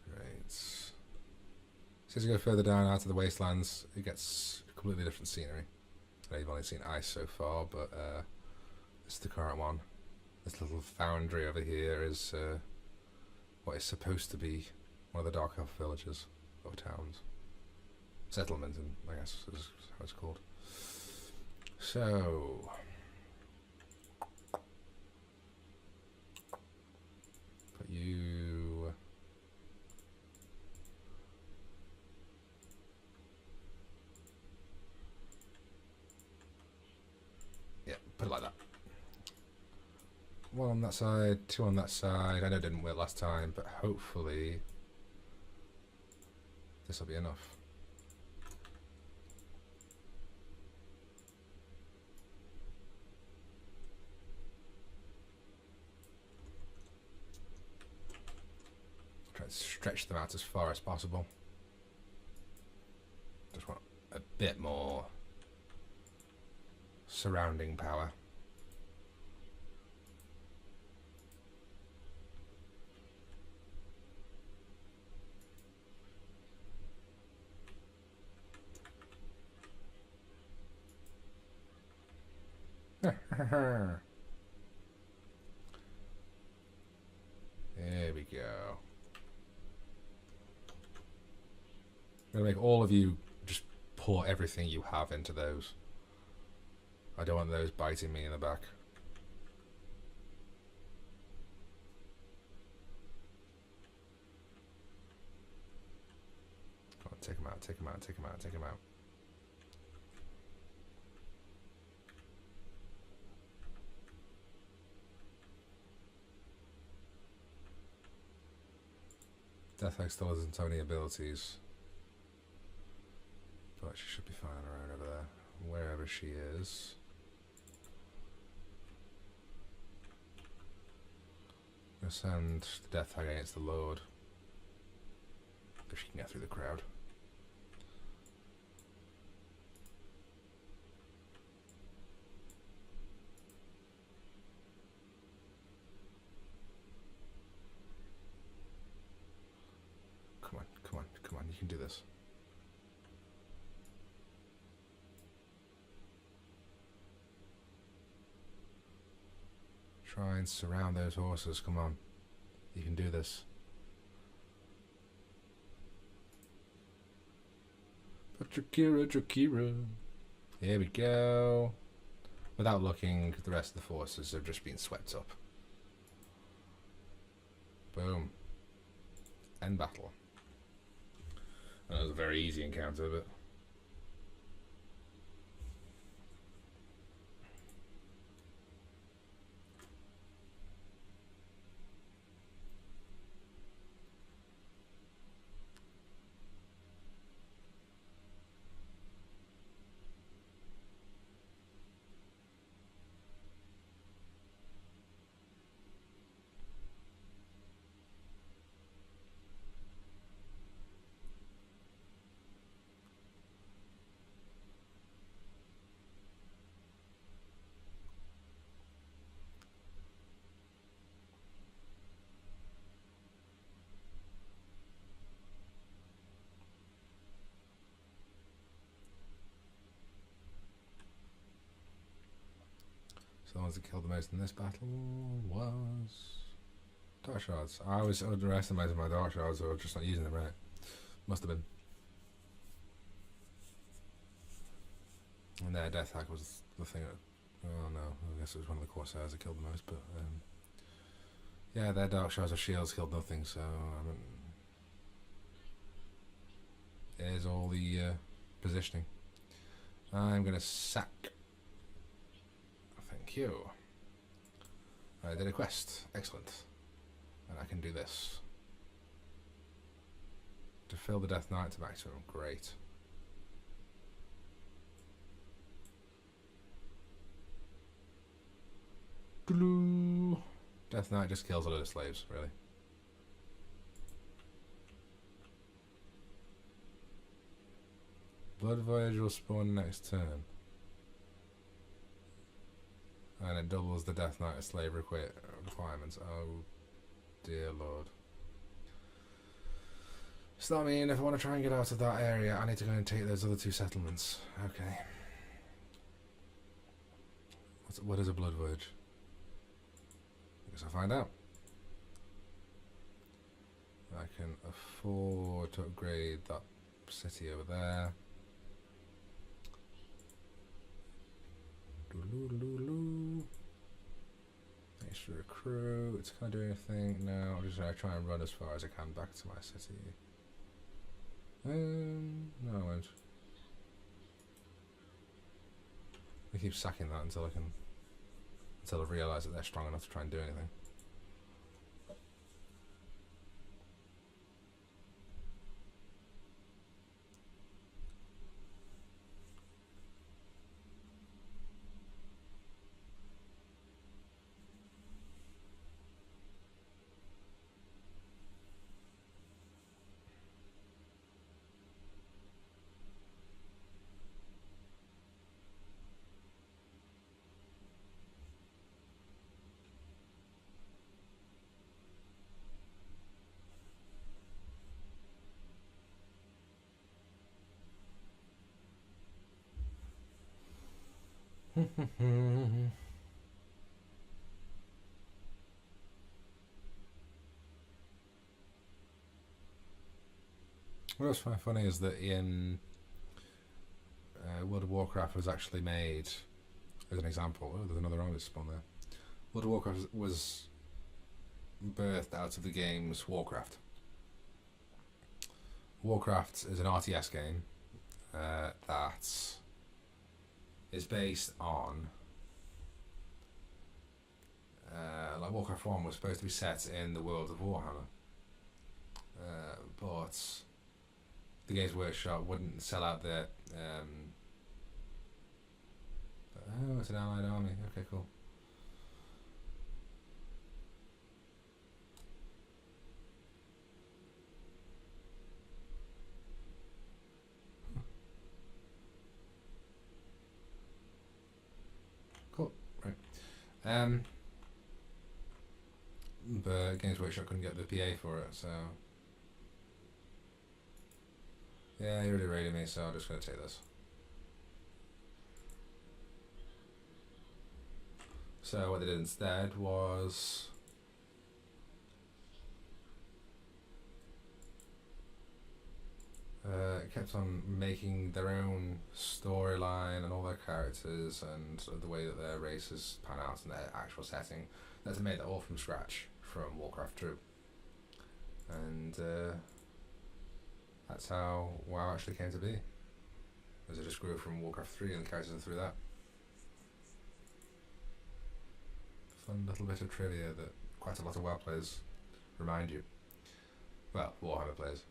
Right. So as you go further down out of the wastelands, it gets completely different scenery. I know you've only seen ice so far, but this is the current one. This little foundry over here is what is supposed to be one of the Dark Elf villages or towns. Settlement, I guess is how it's called. So... put you... yeah, put it like that. One on that side, two on that side. I know it didn't work last time, but hopefully this will be enough. Try to stretch them out as far as possible. Just want a bit more surrounding power. There we go. I'm going to make all of you just pour everything you have into those. I don't want those biting me in the back. Come on, take them out, take them out, take them out, take them out. Death Hag still hasn't so many abilities, but she should be fine on her own over there, wherever she is. I'm going to send the Death Hag against the Lord, if she can get through the crowd. Come on, come on, come on, you can do this. Try and surround those horses, come on. You can do this. But Drakira. Here we go. Without looking, the rest of the forces have just been swept up. Boom. End battle. That was a very easy encounter, but... ones that killed the most in this battle was Dark Shards. I was underestimating my Dark Shards, or just not using them right. Must have been. And their Death Hack was the thing that, oh no, I guess it was one of the Corsairs that killed the most, but yeah, their Dark Shards or Shields killed nothing, so I mean, there's all the positioning. I'm going to sack. Thank you. I did a quest. Excellent. And I can do this. To fill the Death Knight to maximum. Great. Death Knight just kills a load of slaves, really. Blood Voyage will spawn next turn. And it doubles the Death Knight slave requirements. Oh dear lord. So that means if I want to try and get out of that area, I need to go and take those other two settlements. Okay. What is a Blood Voyage? I guess I'll find out. I can afford to upgrade that city over there. Extra recruit. It's gonna do anything? No, I'm just gonna try and run as far as I can back to my city. No, I won't. I keep sacking that until I realise that they're strong enough to try and do anything. What's funny is that in World of Warcraft was actually made as an example. Oh, there's another army spawn there. World of Warcraft was birthed out of the game's Warcraft. Warcraft is an RTS game that is based on like Warcraft 1 was supposed to be set in the world of Warhammer, but the Games Workshop wouldn't sell out their oh, it's an allied army. Okay, cool. Cool, right. But Games Workshop couldn't get the PA for it, so yeah, he already raided me, so I'm just going to take this. So what they did instead was kept on making their own storyline and all their characters and the way that their races pan out and their actual setting. They made that all from scratch from Warcraft 2. And that's how WoW actually came to be. As it just grew from Warcraft 3 and the characters through that. Fun little bit of trivia that quite a lot of WoW players remind you. Well, Warhammer players.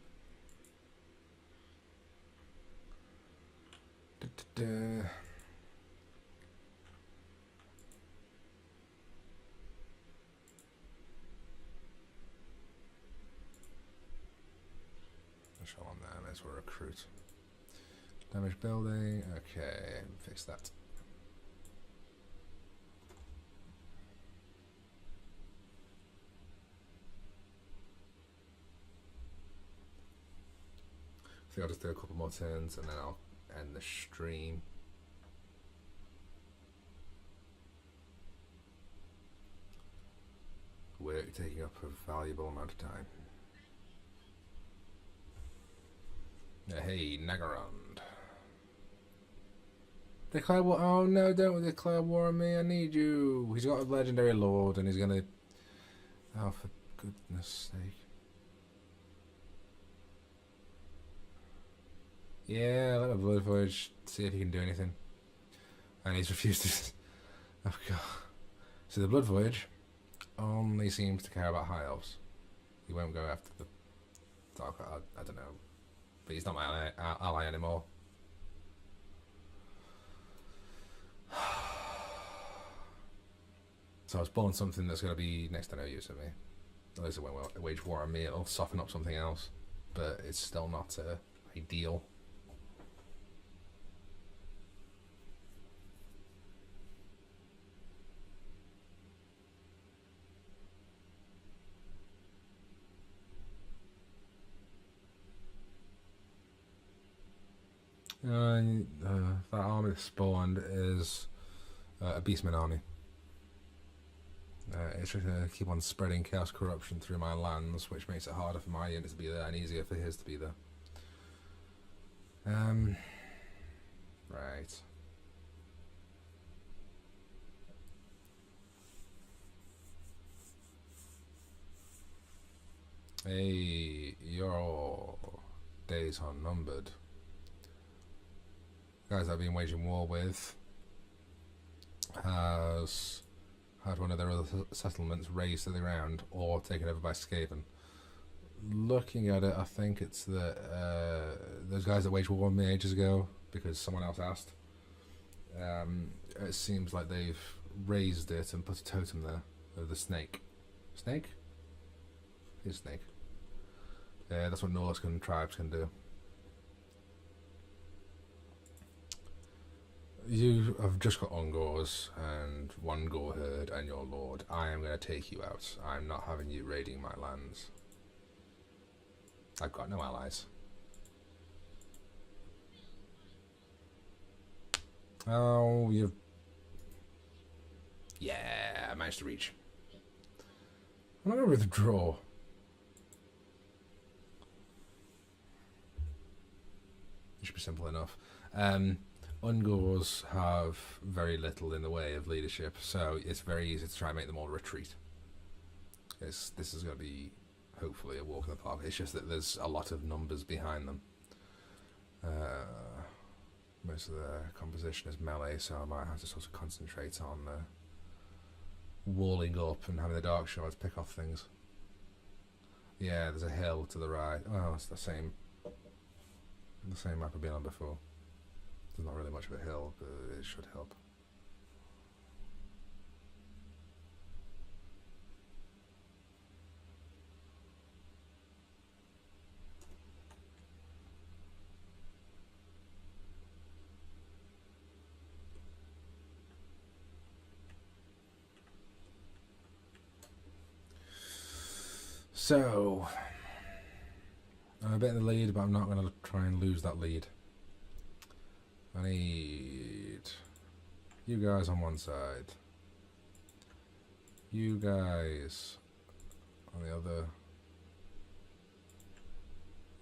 Show on there, may as well recruit. Damage building, okay, fix that. I think I'll just do a couple more turns and then I'll end the stream. work taking up a valuable amount of time. Hey, Nagarond. Declare war. Oh no, don't declare war on me. I need you. He's got a legendary lord and he's gonna. Oh, for goodness sake. Yeah, let my Blood Voyage see if he can do anything. And he's refused to. Oh god. So the Blood Voyage only seems to care about high elves. He won't go after the dark. I don't know. But he's not my ally anymore. So I was pulling something that's going to be next to no use to me. At least it won't wage war on me. It'll soften up something else. But it's still not ideal. That army that spawned is a Beastman army. It's just going to keep on spreading chaos corruption through my lands, which makes it harder for my unit to be there and easier for his to be there. Right. Hey, your days are numbered. Guys I've been waging war with has had one of their other settlements razed to the ground or taken over by Skaven. Looking at it, I think it's the those guys that waged war on me ages ago because someone else asked. It seems like they've raised it and put a totem there of the snake. Snake? It's snake. Yeah, that's what Norliscan tribes can do. You have just got Ungors and one Gore herd and your lord. I am going to take you out. I'm not having you raiding my lands. I've got no allies. Oh, you've... Yeah, I managed to reach. I'm not going to withdraw. It should be simple enough. Ungors have very little in the way of leadership, so it's very easy to try and make them all retreat. This is going to be, hopefully, a walk in the park. It's just that there's a lot of numbers behind them. Most of the composition is melee, so I might have to sort of concentrate on walling up and having the dark shards pick off things. Yeah, there's a hill to the right. Well, it's the same map I've been on before. There's not really much of a hill, but it should help. So, I'm a bit in the lead, but I'm not going to try and lose that lead. I need you guys on one side, you guys on the other,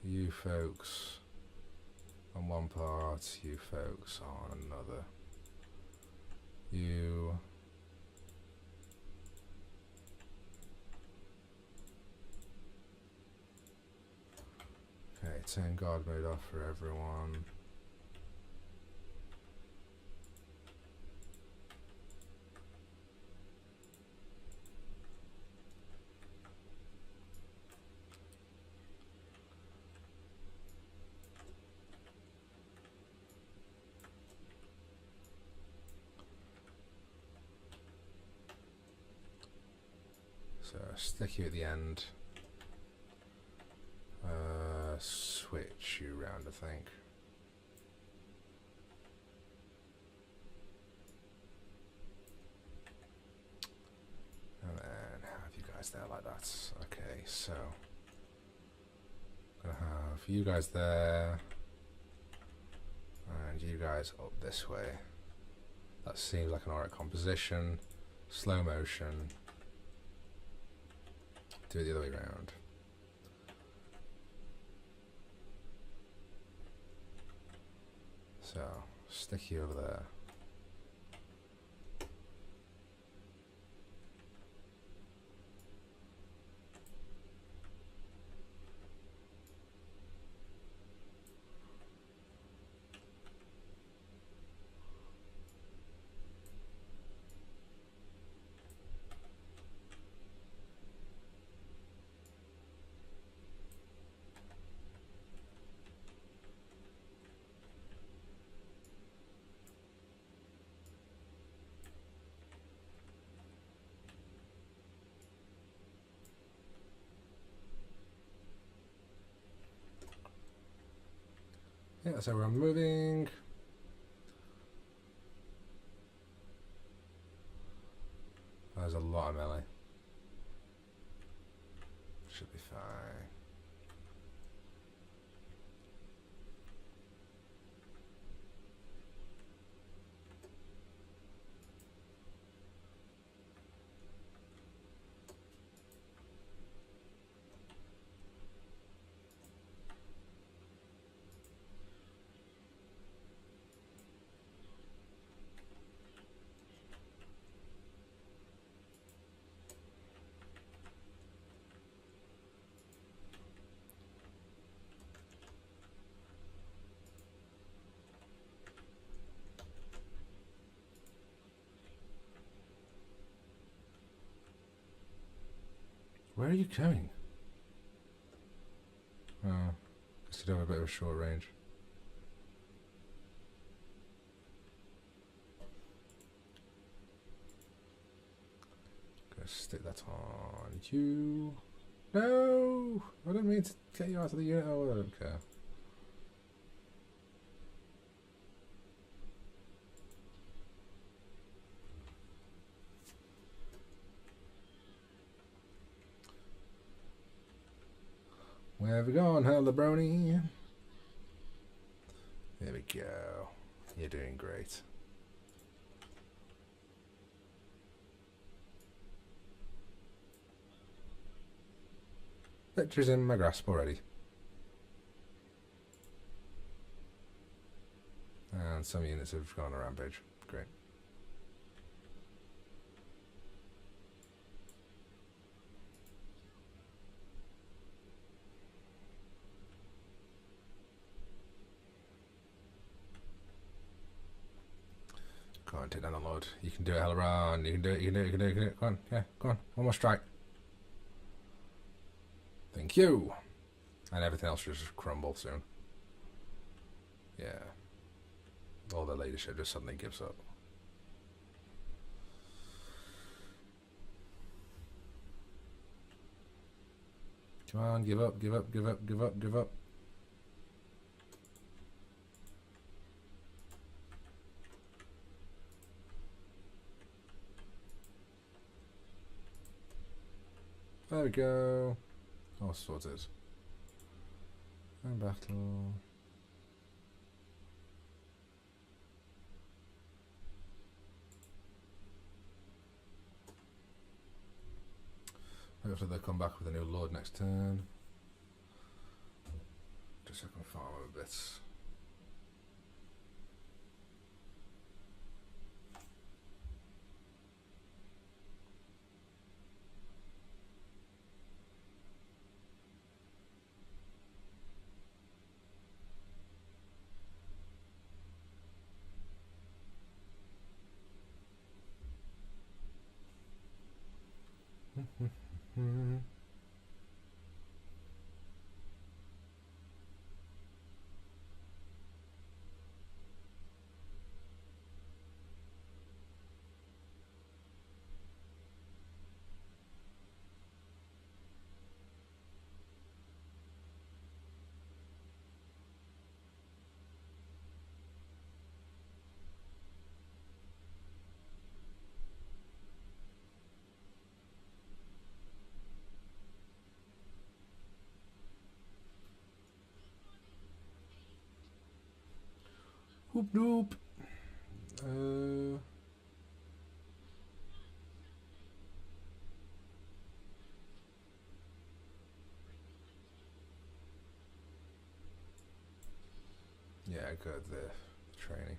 you folks on one part, you folks on another, you okay, turn guard mode off for everyone. So stick you at the end. Switch you round, I think. And then have you guys there like that. Okay, so I'm gonna have you guys there and you guys up this way. That seems like an alright composition. Slow motion. Do it the other way around. So, stick you over there. Yeah, so we're moving. There's a lot of melee. Should be fine. Where are you going? Oh, guess you have a bit of a short range. Gonna stick that on you. No! I didn't mean to get you out of the unit. Oh, I don't care. Where have you gone, Hellebroni? There we go. You're doing great. Victory's in my grasp already. And some units have gone on a rampage. Great. Go on, take down the load. You can do it, Helleron. You can do it, you can do it, you can do it, you can do it. Go on, yeah, go on. One more strike. Thank you. And everything else should just crumble soon. Yeah. All the leadership just suddenly gives up. Come on, give up, give up, give up, give up, give up. There we go. All sorted. And battle. Hopefully they'll come back with a new lord next turn. Just so I can farm a bit. Whoop doop. Yeah, good. The training.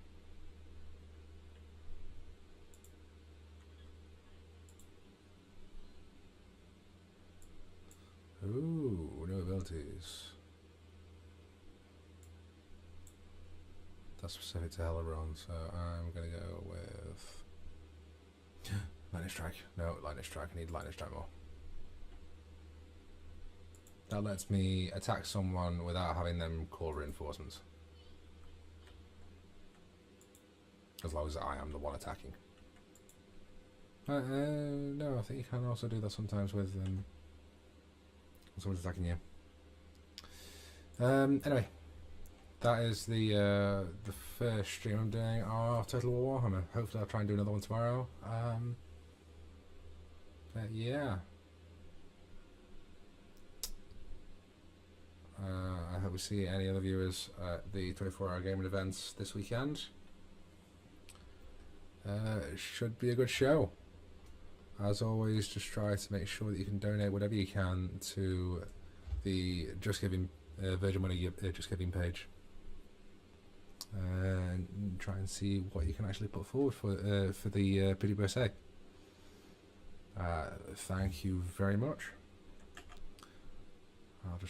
Ooh, no abilities. That's specific to Helaron, so I'm gonna go with Lightning Strike. No, Lightning Strike. I need Lightning Strike more. That lets me attack someone without having them call reinforcements. As long as I am the one attacking. No, I think you can also do that sometimes with when someone's attacking you. Anyway, that is the first stream I'm doing of Total War Warhammer. Hopefully I'll try and do another one tomorrow. But yeah. I hope we see any other viewers at the 24-hour gaming events this weekend. It should be a good show. As always, just try to make sure that you can donate whatever you can to the Just Giving Virgin Money Just Giving page, and try and see what you can actually put forward for the PWSA. Thank you very much. I'll just